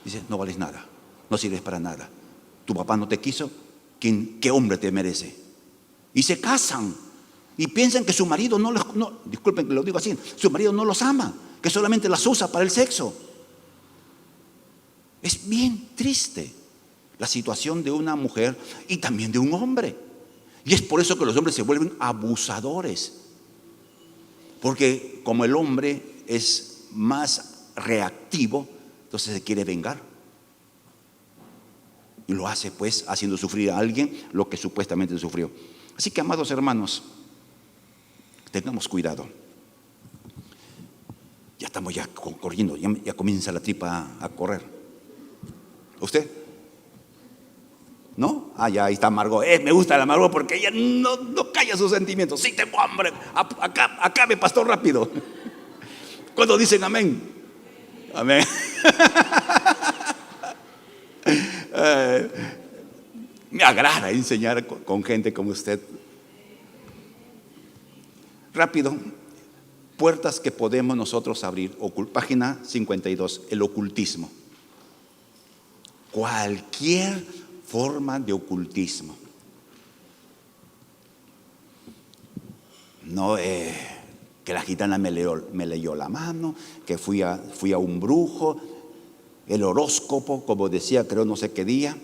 Dice: no vales nada, no sirves para nada. Tu papá no te quiso, ¿qué hombre te merece? Y se casan y piensan que su marido disculpen que lo digo así, su marido no los ama, que solamente las usa para el sexo. Es bien triste la situación de una mujer y también de un hombre. Y es por eso que los hombres se vuelven abusadores. Porque como el hombre es más reactivo, entonces se quiere vengar. Y lo hace pues haciendo sufrir a alguien lo que supuestamente sufrió. Así que, amados hermanos, tengamos cuidado. Ya estamos corriendo, ya comienza la tripa a correr. ¿Usted? ¿No? Ya ahí está Margot. Me gusta la Margot porque ella no calla sus sentimientos. Sí, tengo hambre. Acabe, pastor, rápido. ¿Cuándo dicen amén? Amén. Me agrada enseñar con gente como usted. Rápido. Puertas que podemos nosotros abrir. Página 52. El ocultismo. Cualquier forma de ocultismo. No, que la gitana me leyó la mano, que fui a un brujo, el horóscopo, como decía, creo no sé qué día.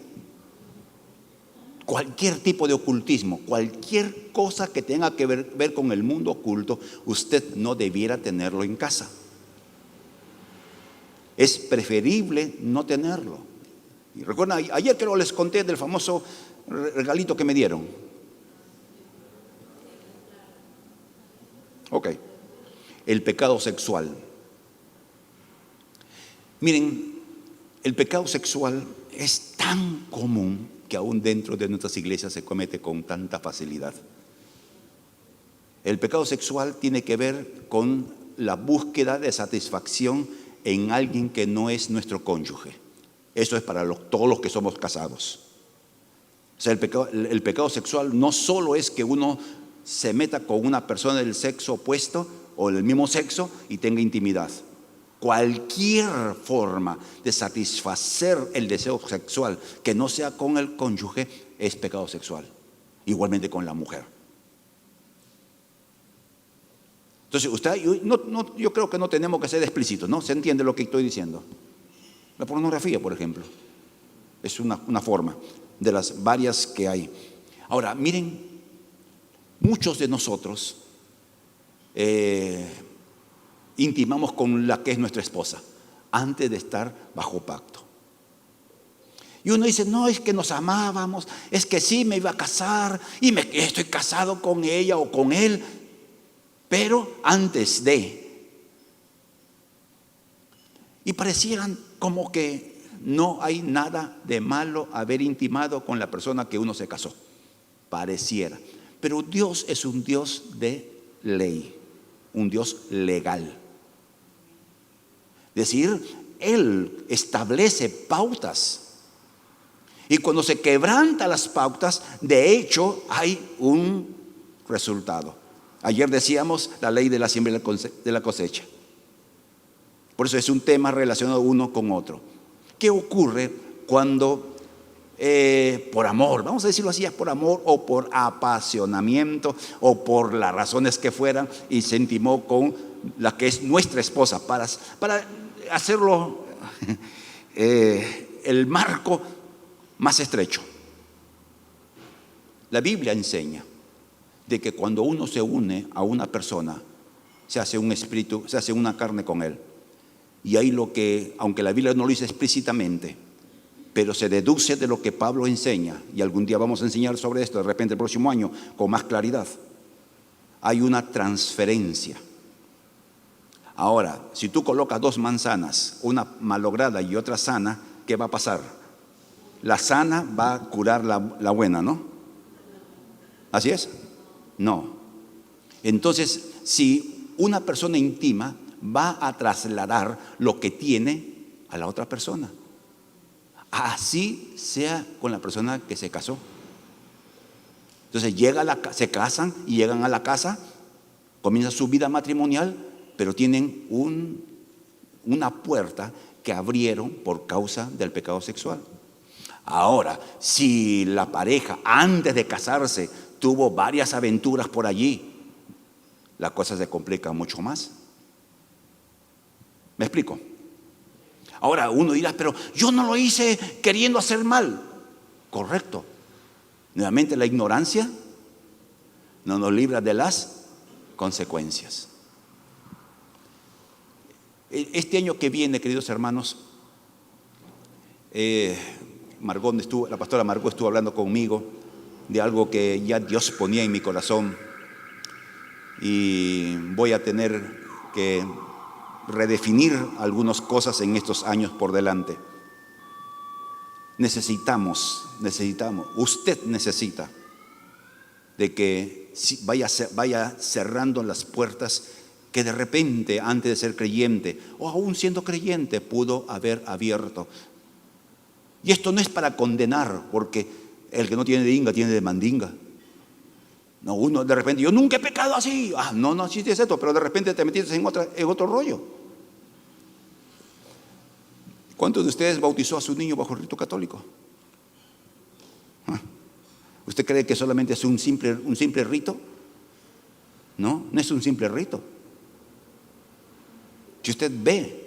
Cualquier tipo de ocultismo, cualquier cosa que tenga que ver con el mundo oculto, usted no debiera tenerlo en casa. Es preferible no tenerlo. Y recuerdan, ayer que les conté del famoso regalito que me dieron. Ok. El pecado sexual. Miren, el pecado sexual es tan común que aún dentro de nuestras iglesias se comete con tanta facilidad. El pecado sexual tiene que ver con la búsqueda de satisfacción en alguien que no es nuestro cónyuge. Eso es para todos los que somos casados. O sea, el pecado sexual no solo es que uno se meta con una persona del sexo opuesto o del mismo sexo y tenga intimidad. Cualquier forma de satisfacer el deseo sexual que no sea con el cónyuge es pecado sexual. Igualmente con la mujer. Entonces, yo creo que no tenemos que ser explícitos, ¿no? ¿Se entiende lo que estoy diciendo? La pornografía, por ejemplo, es una forma de las varias que hay. Ahora, miren, muchos de nosotros intimamos con la que es nuestra esposa antes de estar bajo pacto. Y uno dice, no, es que nos amábamos, es que sí me iba a casar y estoy casado con ella o con él, pero antes de. Y parecieran como que no hay nada de malo haber intimado con la persona que uno se casó. Pareciera. Pero Dios es un Dios de ley, un Dios legal. Es decir, Él establece pautas. Y cuando se quebrantan las pautas, de hecho hay un resultado. Ayer decíamos la ley de la siembra y de la cosecha. Por eso es un tema relacionado uno con otro. ¿Qué ocurre cuando por amor, vamos a decirlo así, por amor o por apasionamiento o por las razones que fueran, y se intimó con la que es nuestra esposa para hacerlo el marco más estrecho? La Biblia enseña de que cuando uno se une a una persona, se hace un espíritu, se hace una carne con él. Y ahí aunque la Biblia no lo dice explícitamente, pero se deduce de lo que Pablo enseña, y algún día vamos a enseñar sobre esto, de repente el próximo año, con más claridad. Hay una transferencia. Ahora, si tú colocas dos manzanas, una malograda y otra sana, ¿qué va a pasar? La sana va a curar la buena, ¿no? ¿Así es? No. Entonces, si una persona intima va a trasladar lo que tiene a la otra persona, así sea con la persona que se casó. Entonces se casan y llegan a la casa, comienza su vida matrimonial, pero tienen una puerta que abrieron por causa del pecado sexual. Ahora, si la pareja antes de casarse tuvo varias aventuras por allí, la cosa se complica mucho más. ¿Me explico? Ahora uno dirá, pero yo no lo hice queriendo hacer mal. Correcto. Nuevamente la ignorancia no nos libra de las consecuencias. Este año que viene, queridos hermanos, la pastora Margot estuvo hablando conmigo de algo que ya Dios ponía en mi corazón, y voy a tener que redefinir algunas cosas en estos años por delante. Usted necesita de que vaya cerrando las puertas que de repente, antes de ser creyente o aún siendo creyente, pudo haber abierto. Y esto no es para condenar, porque el que no tiene de inga tiene de mandinga. No, uno de repente, yo nunca he pecado así. No existe esto, pero de repente te metiste en otro rollo. ¿Cuántos de ustedes bautizó a su niño bajo el rito católico? ¿Usted cree que solamente es un simple rito? No es un simple rito. Si usted ve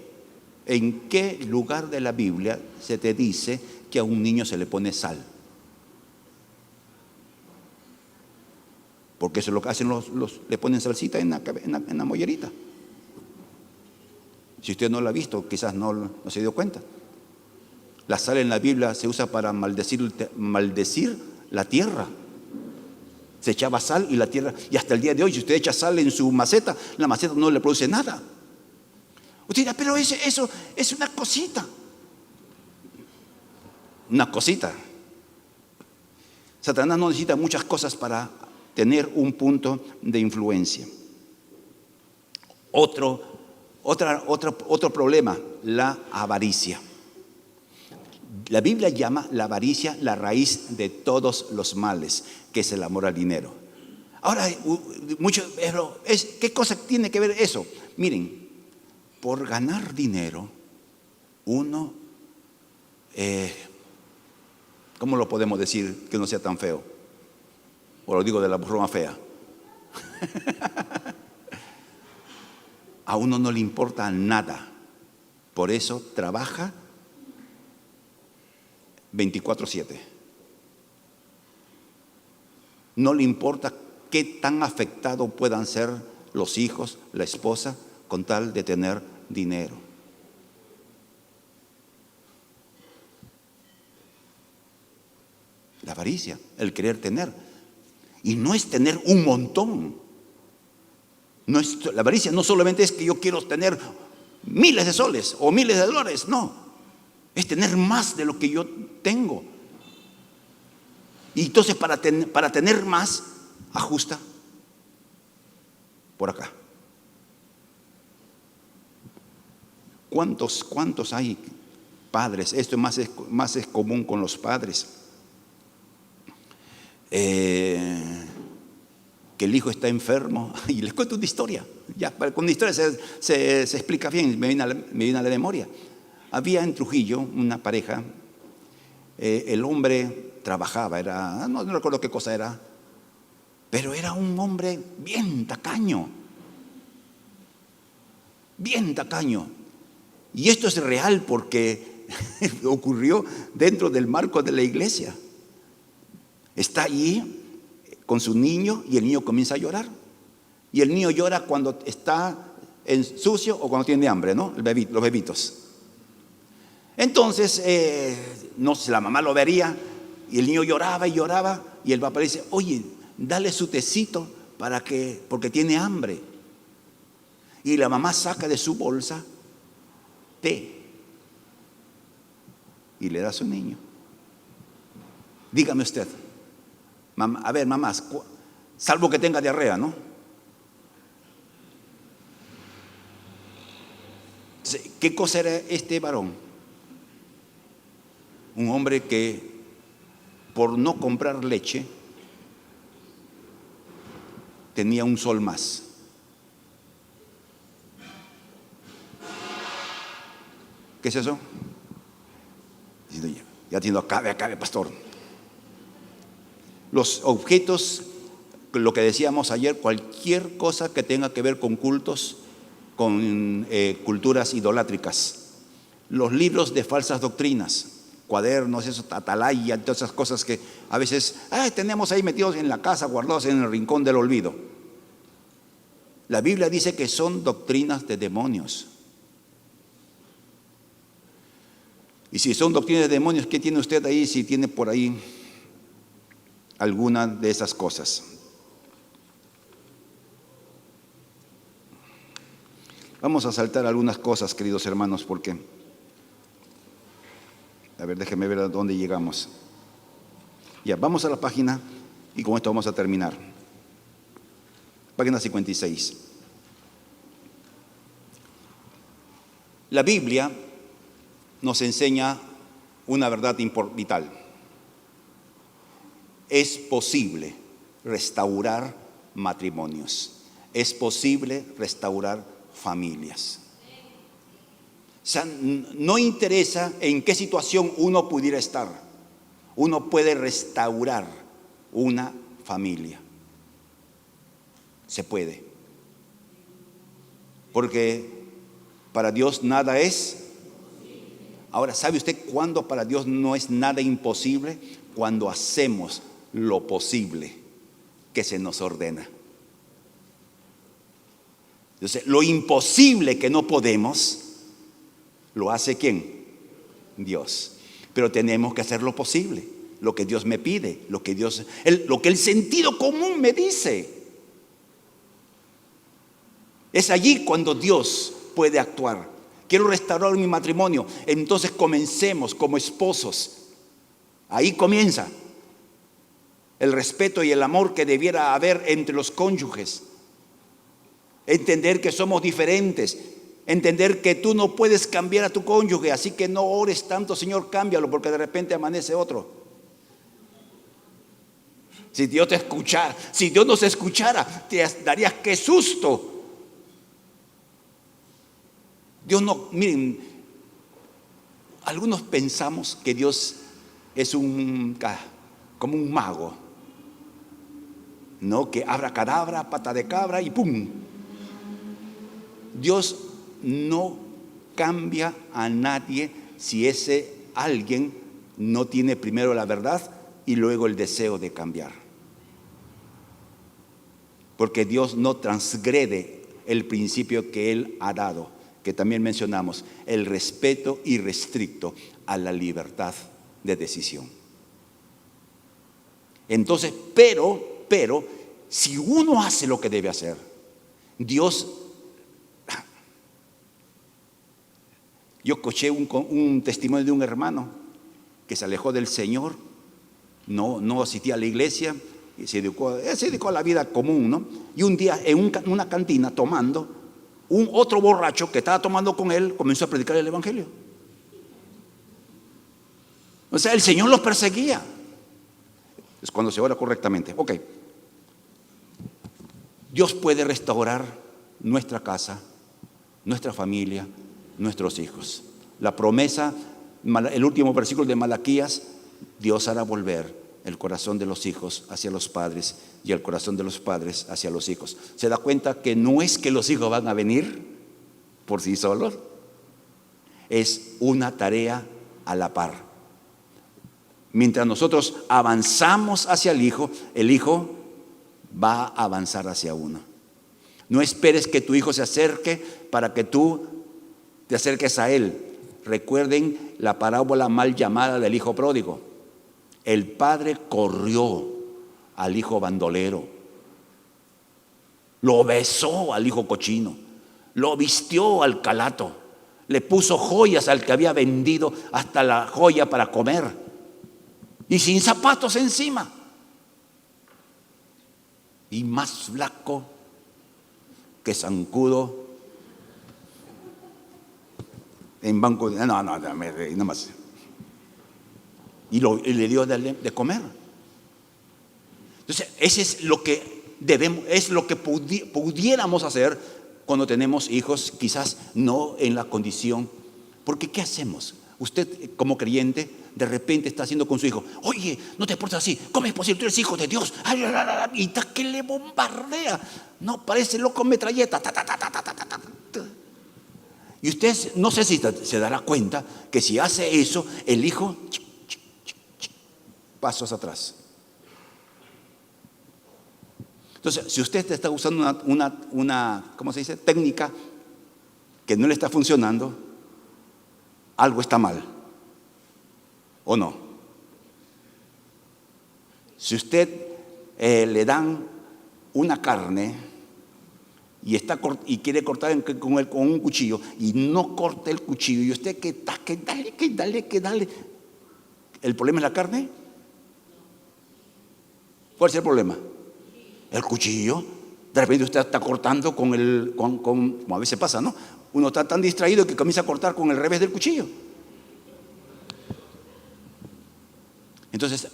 en qué lugar de la Biblia se te dice que a un niño se le pone sal. Porque eso es lo que hacen le ponen salsita en la mollerita. Si usted no lo ha visto, quizás no se dio cuenta. La sal en la Biblia se usa para maldecir la tierra. Se echaba sal y la tierra, y hasta el día de hoy, si usted echa sal en su maceta, la maceta no le produce nada. Usted dirá, pero eso es una cosita. Una cosita. Satanás no necesita muchas cosas para tener un punto de influencia. Otro problema, la avaricia. La Biblia llama la avaricia la raíz de todos los males, que es el amor al dinero. Ahora, ¿qué cosa tiene que ver eso? Miren, por ganar dinero, uno, ¿cómo lo podemos decir que no sea tan feo? O lo digo de la forma fea. A uno no le importa nada. Por eso trabaja 24/7. No le importa qué tan afectados puedan ser los hijos, la esposa, con tal de tener dinero. La avaricia, el querer tener. Y no es tener un montón. La avaricia no solamente es que yo quiero tener miles de soles o miles de dólares, no. Es tener más de lo que yo tengo. Y entonces para tener más, ajusta por acá. ¿Cuántos hay padres? Esto más es común con los padres. Que el hijo está enfermo. Y les cuento una historia. Ya, con una historia se explica bien, me viene a la memoria. Había en Trujillo una pareja. El hombre trabajaba, no recuerdo qué cosa era, pero era un hombre bien tacaño. Bien tacaño. Y esto es real porque ocurrió dentro del marco de la iglesia. Está allí con su niño y el niño comienza a llorar. Y el niño llora cuando está en sucio o cuando tiene hambre, ¿no? Los bebitos. Entonces, no sé, la mamá lo vería y el niño lloraba y lloraba y el papá le dice, oye, dale su tecito porque tiene hambre. Y la mamá saca de su bolsa té y le da a su niño. Dígame usted, a ver, mamás, salvo que tenga diarrea, ¿no? ¿Qué cosa era este varón? Un hombre que por no comprar leche tenía un sol más. ¿Qué es eso? Ya diciendo, acabe, pastor. Los objetos, lo que decíamos ayer, cualquier cosa que tenga que ver con cultos, con culturas idolátricas. Los libros de falsas doctrinas, cuadernos, esos, atalaya, todas esas cosas que a veces tenemos ahí metidos en la casa, guardados en el rincón del olvido. La Biblia dice que son doctrinas de demonios. Y si son doctrinas de demonios, ¿qué tiene usted ahí si tiene por ahí alguna de esas cosas? Vamos a saltar algunas cosas, queridos hermanos, porque, a ver, déjenme ver a dónde llegamos. Ya, vamos a la página y con esto vamos a terminar. Página 56. La Biblia nos enseña una verdad vital. Es posible restaurar matrimonios. Es posible restaurar familias. O sea, no interesa en qué situación uno pudiera estar. Uno puede restaurar una familia. Se puede. Porque para Dios nada es. Ahora, ¿sabe usted cuándo para Dios no es nada imposible? Cuando hacemos lo posible que se nos ordena. Entonces, lo imposible que no podemos, lo hace ¿quién? Dios. Pero tenemos que hacer lo posible, lo que Dios me pide, lo que el sentido común me dice. Es allí cuando Dios puede actuar. Quiero restaurar mi matrimonio, entonces comencemos como esposos. Ahí comienza el respeto y el amor que debiera haber entre los cónyuges. Entender que somos diferentes, entender que tú no puedes cambiar a tu cónyuge, así que no ores tanto, Señor, cámbialo, porque de repente amanece otro. Si Dios te escuchara, si Dios nos escuchara, te darías qué susto. Dios no, miren, algunos pensamos que Dios es como un mago, ¿no? Que abracadabra, pata de cabra y ¡pum! Dios no cambia a nadie si ese alguien no tiene primero la verdad y luego el deseo de cambiar. Porque Dios no transgrede el principio que Él ha dado, que también mencionamos, el respeto irrestricto a la libertad de decisión. Entonces, pero, si uno hace lo que debe hacer, Dios. Yo escuché un testimonio de un hermano que se alejó del Señor, no asistía a la iglesia, y se dedicó a la vida común, ¿no? Y un día en una cantina tomando, otro borracho que estaba tomando con él comenzó a predicar el evangelio. O sea, el Señor los perseguía. Es cuando se ora correctamente. Ok. Dios puede restaurar nuestra casa, nuestra familia, nuestros hijos. La promesa, el último versículo de Malaquías, Dios hará volver el corazón de los hijos hacia los padres y el corazón de los padres hacia los hijos. ¿Se da cuenta que no es que los hijos van a venir por sí solos? Es una tarea a la par. Mientras nosotros avanzamos hacia el hijo va a avanzar hacia uno. No esperes que tu hijo se acerque para que tú te acerques a él. Recuerden la parábola mal llamada del hijo pródigo. El padre corrió al hijo bandolero, lo besó al hijo cochino, lo vistió al calato, le puso joyas al que había vendido hasta la joya para comer y sin zapatos encima. Y más flaco que zancudo en banco de... No más. Y le dio de comer. Entonces, ese es lo que debemos, es lo que pudiéramos hacer cuando tenemos hijos, quizás no en la condición. Porque ¿qué hacemos? Usted como creyente de repente está haciendo con su hijo, oye, no te portes así, ¿cómo es posible? Tú eres hijo de Dios. Ay, y está que le bombardea. No, parece loco metralleta. Y usted no sé si se dará cuenta que si hace eso, el hijo pasos atrás. Entonces, si usted está usando una ¿cómo se dice? Técnica que no le está funcionando, algo está mal, ¿o no? Si usted le dan una carne y quiere cortar con un cuchillo y no corta el cuchillo y usted que dale, ¿el problema es la carne? ¿Cuál es el problema? El cuchillo. De repente usted está cortando como a veces pasa, ¿no? Uno está tan distraído que comienza a cortar con el revés del cuchillo. Entonces,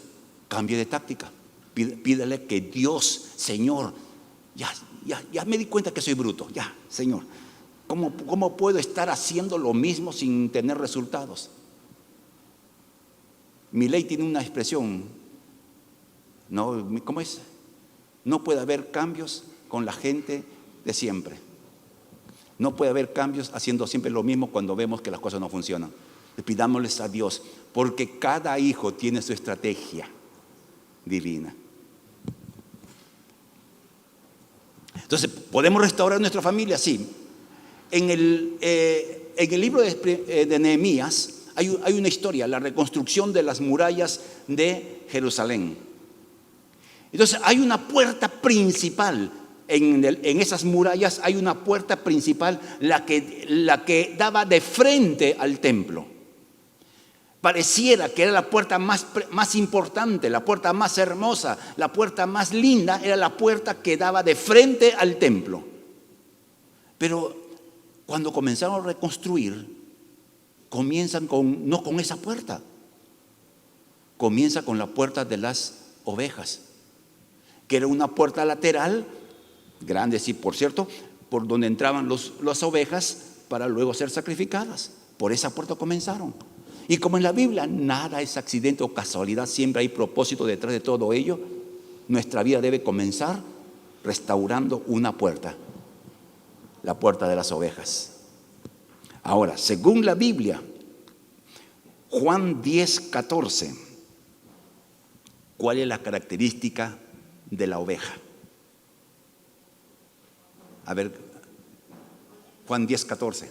cambie de táctica. Pídale que Dios, Señor, ya me di cuenta que soy bruto. Ya, Señor, ¿cómo puedo estar haciendo lo mismo sin tener resultados? Mi ley tiene una expresión, ¿no? ¿Cómo es? No puede haber cambios con la gente de siempre. No puede haber cambios haciendo siempre lo mismo cuando vemos que las cosas no funcionan. Pidámosles a Dios, porque cada hijo tiene su estrategia divina. Entonces, ¿podemos restaurar nuestra familia? Sí. En el libro de Nehemías hay una historia, la reconstrucción de las murallas de Jerusalén. Entonces, hay una puerta principal. En esas murallas hay una puerta principal, la que daba de frente al templo. Pareciera que era la puerta más importante, la puerta más hermosa, la puerta más linda, era la puerta que daba de frente al templo. Pero cuando comenzaron a reconstruir, comienzan no con esa puerta, comienza con la puerta de las ovejas, que era una puerta lateral, grande sí, por cierto, por donde entraban las ovejas para luego ser sacrificadas. Por esa puerta comenzaron. Y como en la Biblia nada es accidente o casualidad, siempre hay propósito detrás de todo ello, nuestra vida debe comenzar restaurando una puerta, la puerta de las ovejas. Ahora, según la Biblia, Juan 10:14, ¿cuál es la característica de la oveja? A ver, Juan 10:14.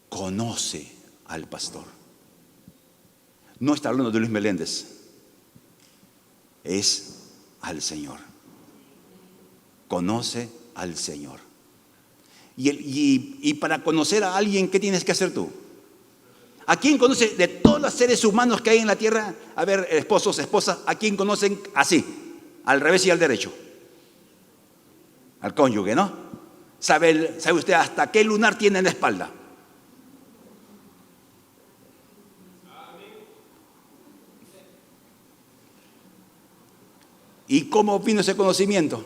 Conoce al pastor. No está hablando de Luis Meléndez, es al Señor. Conoce al Señor. Y para conocer a alguien, ¿qué tienes que hacer tú? ¿A quién conoce de todos los seres humanos que hay en la tierra? A ver, esposos, esposas, ¿a quién conocen así? Al revés y al derecho. Al cónyuge, ¿no? ¿Sabe usted hasta qué lunar tiene en la espalda? ¿Y cómo vino ese conocimiento?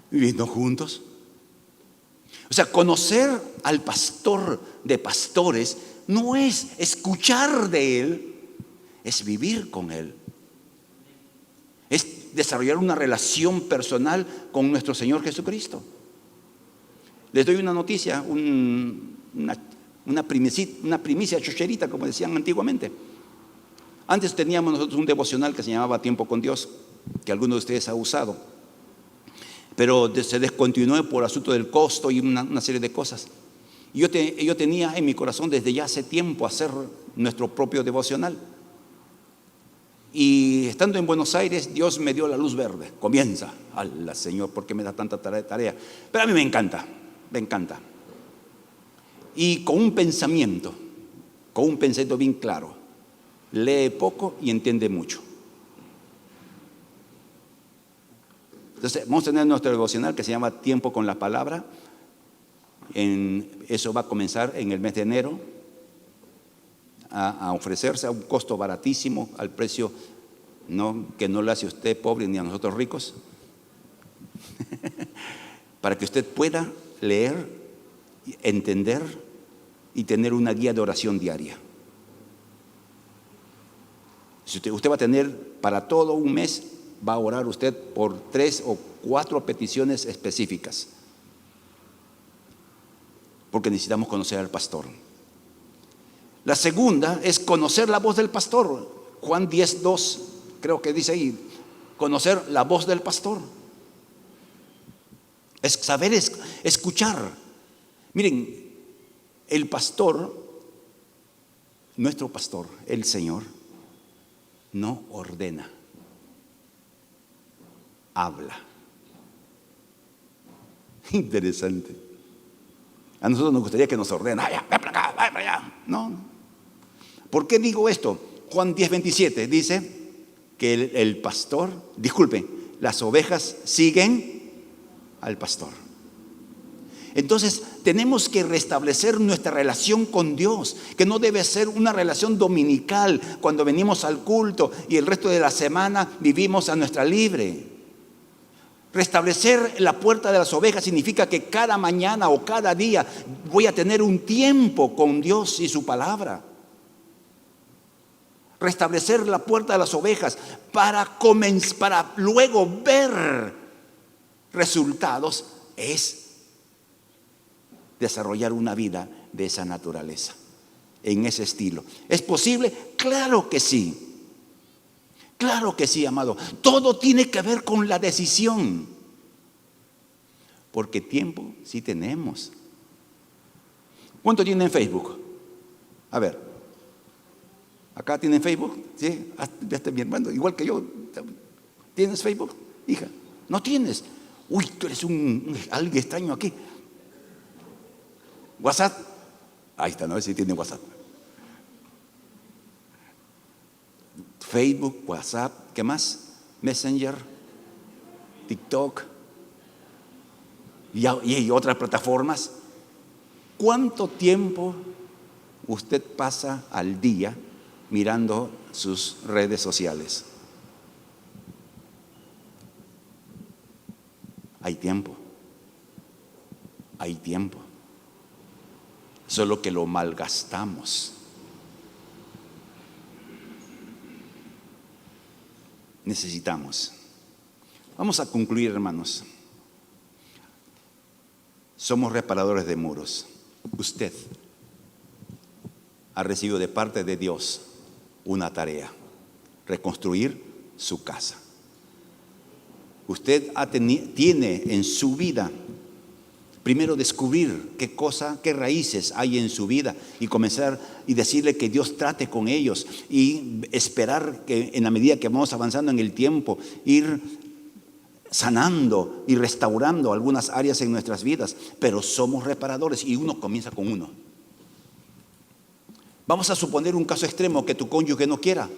Viviendo juntos. O sea, conocer al pastor de pastores no es escuchar de él, es vivir con él. Es desarrollar una relación personal con nuestro Señor Jesucristo. Les doy una noticia, una primicia chocherita, como decían antiguamente. Antes teníamos nosotros un devocional que se llamaba Tiempo con Dios, que alguno de ustedes ha usado, pero se descontinuó por asunto del costo y una serie de cosas. Y yo tenía en mi corazón desde ya hace tiempo hacer nuestro propio devocional. Y estando en Buenos Aires, Dios me dio la luz verde. Comienza. ¡Hala, Señor! ¿Por qué me da tanta tarea? Pero a mí me encanta. Y con un pensamiento bien claro. Lee poco y entiende mucho. Entonces, vamos a tener nuestro devocional que se llama Tiempo con la Palabra. Eso va a comenzar en el mes de enero a ofrecerse a un costo baratísimo, al precio que no le hace a usted pobre ni a nosotros ricos, para que usted pueda leer, entender y tener una guía de oración diaria. Si usted va a tener para todo un mes, va a orar usted por 3 o 4 peticiones específicas. Porque necesitamos conocer al pastor. La segunda es conocer la voz del pastor. Juan 10:2, creo que dice ahí, conocer la voz del pastor. Es saber escuchar. Miren, el pastor, nuestro pastor, el Señor, no ordena, habla. Interesante. A nosotros nos gustaría que nos ordenen, vaya para acá, vaya para allá. No. ¿Por qué digo esto? Juan 10:27 dice que el pastor, disculpe, las ovejas siguen al pastor. Entonces tenemos que restablecer nuestra relación con Dios, que no debe ser una relación dominical cuando venimos al culto y el resto de la semana vivimos a nuestra libre. Restablecer la puerta de las ovejas significa que cada mañana o cada día voy a tener un tiempo con Dios y su palabra. Restablecer la puerta de las ovejas para luego ver resultados es desarrollar una vida de esa naturaleza, en ese estilo. ¿Es posible? Claro que sí. Claro que sí, amado. Todo tiene que ver con la decisión. Porque tiempo sí tenemos. ¿Cuánto tienen Facebook? A ver. ¿Acá tienen Facebook? Sí, ya está mi hermano, igual que yo. ¿Tienes Facebook, hija? No tienes. Uy, tú eres alguien extraño aquí. WhatsApp. Ahí está, no sé si tiene WhatsApp. Facebook, WhatsApp, ¿qué más? Messenger, TikTok y otras plataformas. ¿Cuánto tiempo usted pasa al día mirando sus redes sociales? Hay tiempo. Hay tiempo. Solo que lo malgastamos. Necesitamos. Vamos a concluir, hermanos. Somos reparadores de muros. Usted ha recibido de parte de Dios una tarea: reconstruir su casa. Usted tiene en su vida, primero descubrir qué raíces hay en su vida y comenzar y decirle que Dios trate con ellos y esperar que en la medida que vamos avanzando en el tiempo, ir sanando y restaurando algunas áreas en nuestras vidas. Pero somos reparadores y uno comienza con uno. Vamos a suponer un caso extremo que tu cónyuge no quiera.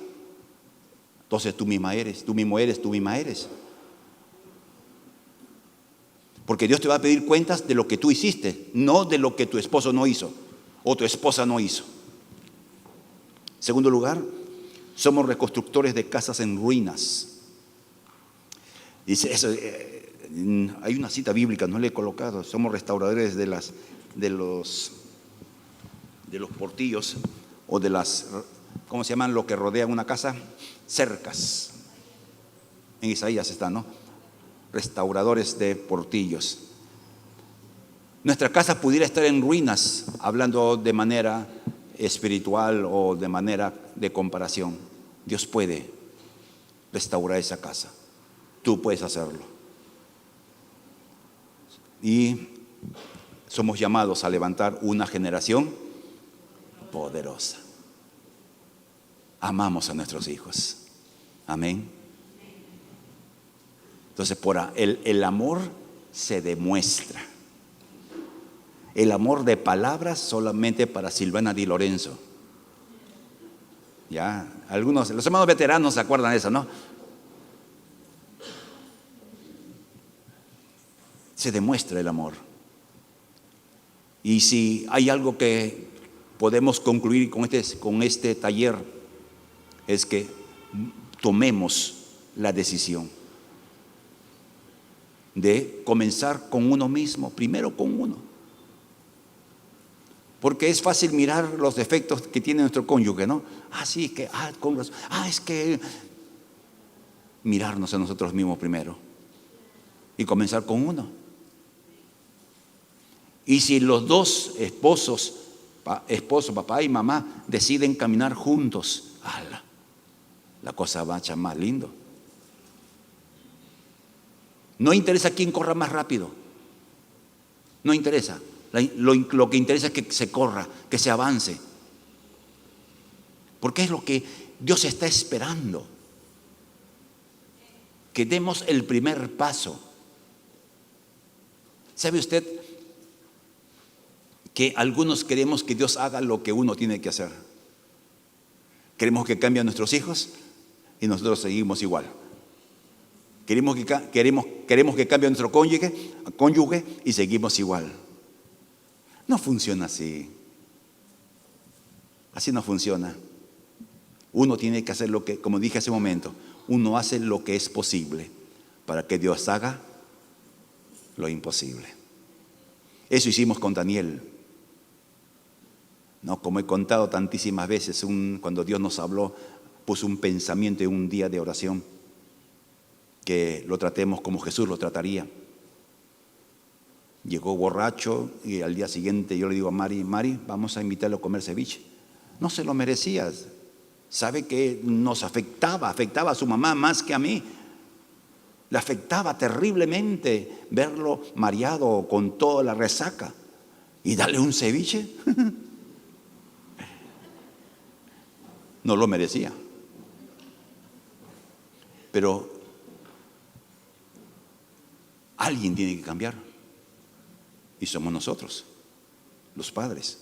Entonces tú mismo eres. Porque Dios te va a pedir cuentas de lo que tú hiciste, no de lo que tu esposo no hizo o tu esposa no hizo. Segundo lugar, somos reconstructores de casas en ruinas. Dice eso, hay una cita bíblica, no le he colocado. Somos restauradores de los portillos o de las, ¿cómo se llaman lo que rodean una casa? Cercas. En Isaías está, ¿no? Restauradores de portillos. Nuestra casa pudiera estar en ruinas, hablando de manera espiritual o de manera de comparación. Dios puede restaurar esa casa. Tú puedes hacerlo. Y somos llamados a levantar una generación poderosa. Amamos a nuestros hijos. Amén. Entonces, el amor se demuestra. El amor de palabras solamente para Silvana Di Lorenzo. Ya, los hermanos veteranos se acuerdan de eso, ¿no? Se demuestra el amor. Y si hay algo que podemos concluir con este taller, es que tomemos la decisión de comenzar con uno mismo, primero con uno. Porque es fácil mirar los defectos que tiene nuestro cónyuge, ¿no? Sí, es que, con razón. Es que mirarnos a nosotros mismos primero y comenzar con uno. Y si los dos esposo, papá y mamá, deciden caminar juntos, la cosa va a echar más lindo. No interesa quién corra más rápido. No interesa. Lo que interesa es que se corra, que se avance. Porque es lo que Dios está esperando. Que demos el primer paso. ¿Sabe usted que algunos queremos que Dios haga lo que uno tiene que hacer? Queremos que cambie a nuestros hijos y nosotros seguimos igual. Queremos que cambie a nuestro cónyuge y seguimos igual. No funciona así. Así no funciona. Uno tiene que hacer lo que, como dije hace un momento, uno hace lo que es posible para que Dios haga lo imposible. Eso hicimos con Daniel. No, como he contado tantísimas veces, cuando Dios nos habló, puso un pensamiento en un día de oración, que lo tratemos como Jesús lo trataría. Llegó borracho y al día siguiente yo le digo a Mari, vamos a invitarlo a comer ceviche. No se lo merecía. Sabe que nos afectaba a su mamá más que a mí. Le afectaba terriblemente verlo mareado con toda la resaca y darle un ceviche. No lo merecía. Pero alguien tiene que cambiar. Y somos nosotros, los padres.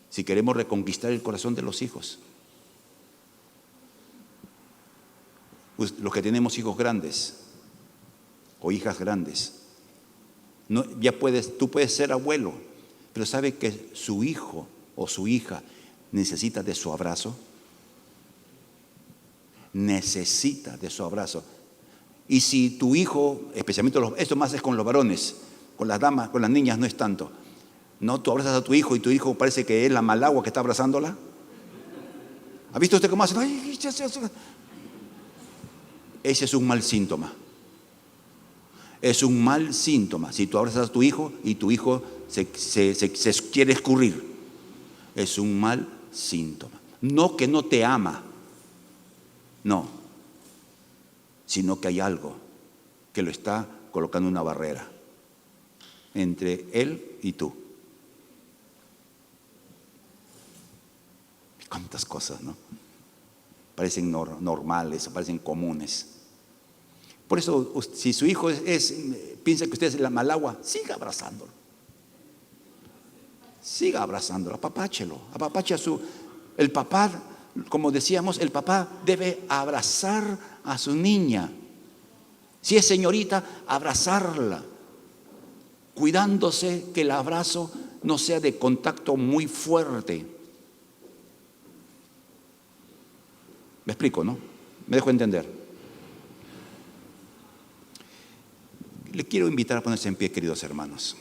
Si queremos reconquistar el corazón de los hijos. Pues los que tenemos hijos grandes o hijas grandes, tú puedes ser abuelo, pero ¿sabe que su hijo o su hija necesita de su abrazo? Necesita de su abrazo. Y si tu hijo, especialmente esto más es con los varones, con las damas, con las niñas no es tanto. No, tú abrazas a tu hijo y tu hijo parece que es la malagua que está abrazándola. ¿Ha visto usted cómo hace? Ese es un mal síntoma. Es un mal síntoma. Si tú abrazas a tu hijo y tu hijo se quiere escurrir, es un mal síntoma. No que no te ama, no, sino que hay algo que lo está colocando una barrera entre él y tú. Cuántas cosas, ¿no? Parecen normales, parecen comunes. Por eso, si su hijo piensa que usted es la malagua, siga abrazándolo. Siga abrazándolo, apapáchelo, apapache el papá, como decíamos, el papá debe abrazar a su niña. Si es señorita, abrazarla, cuidándose que el abrazo no sea de contacto muy fuerte. ¿Me explico, no? ¿Me dejo entender? Le quiero invitar a ponerse en pie, queridos hermanos.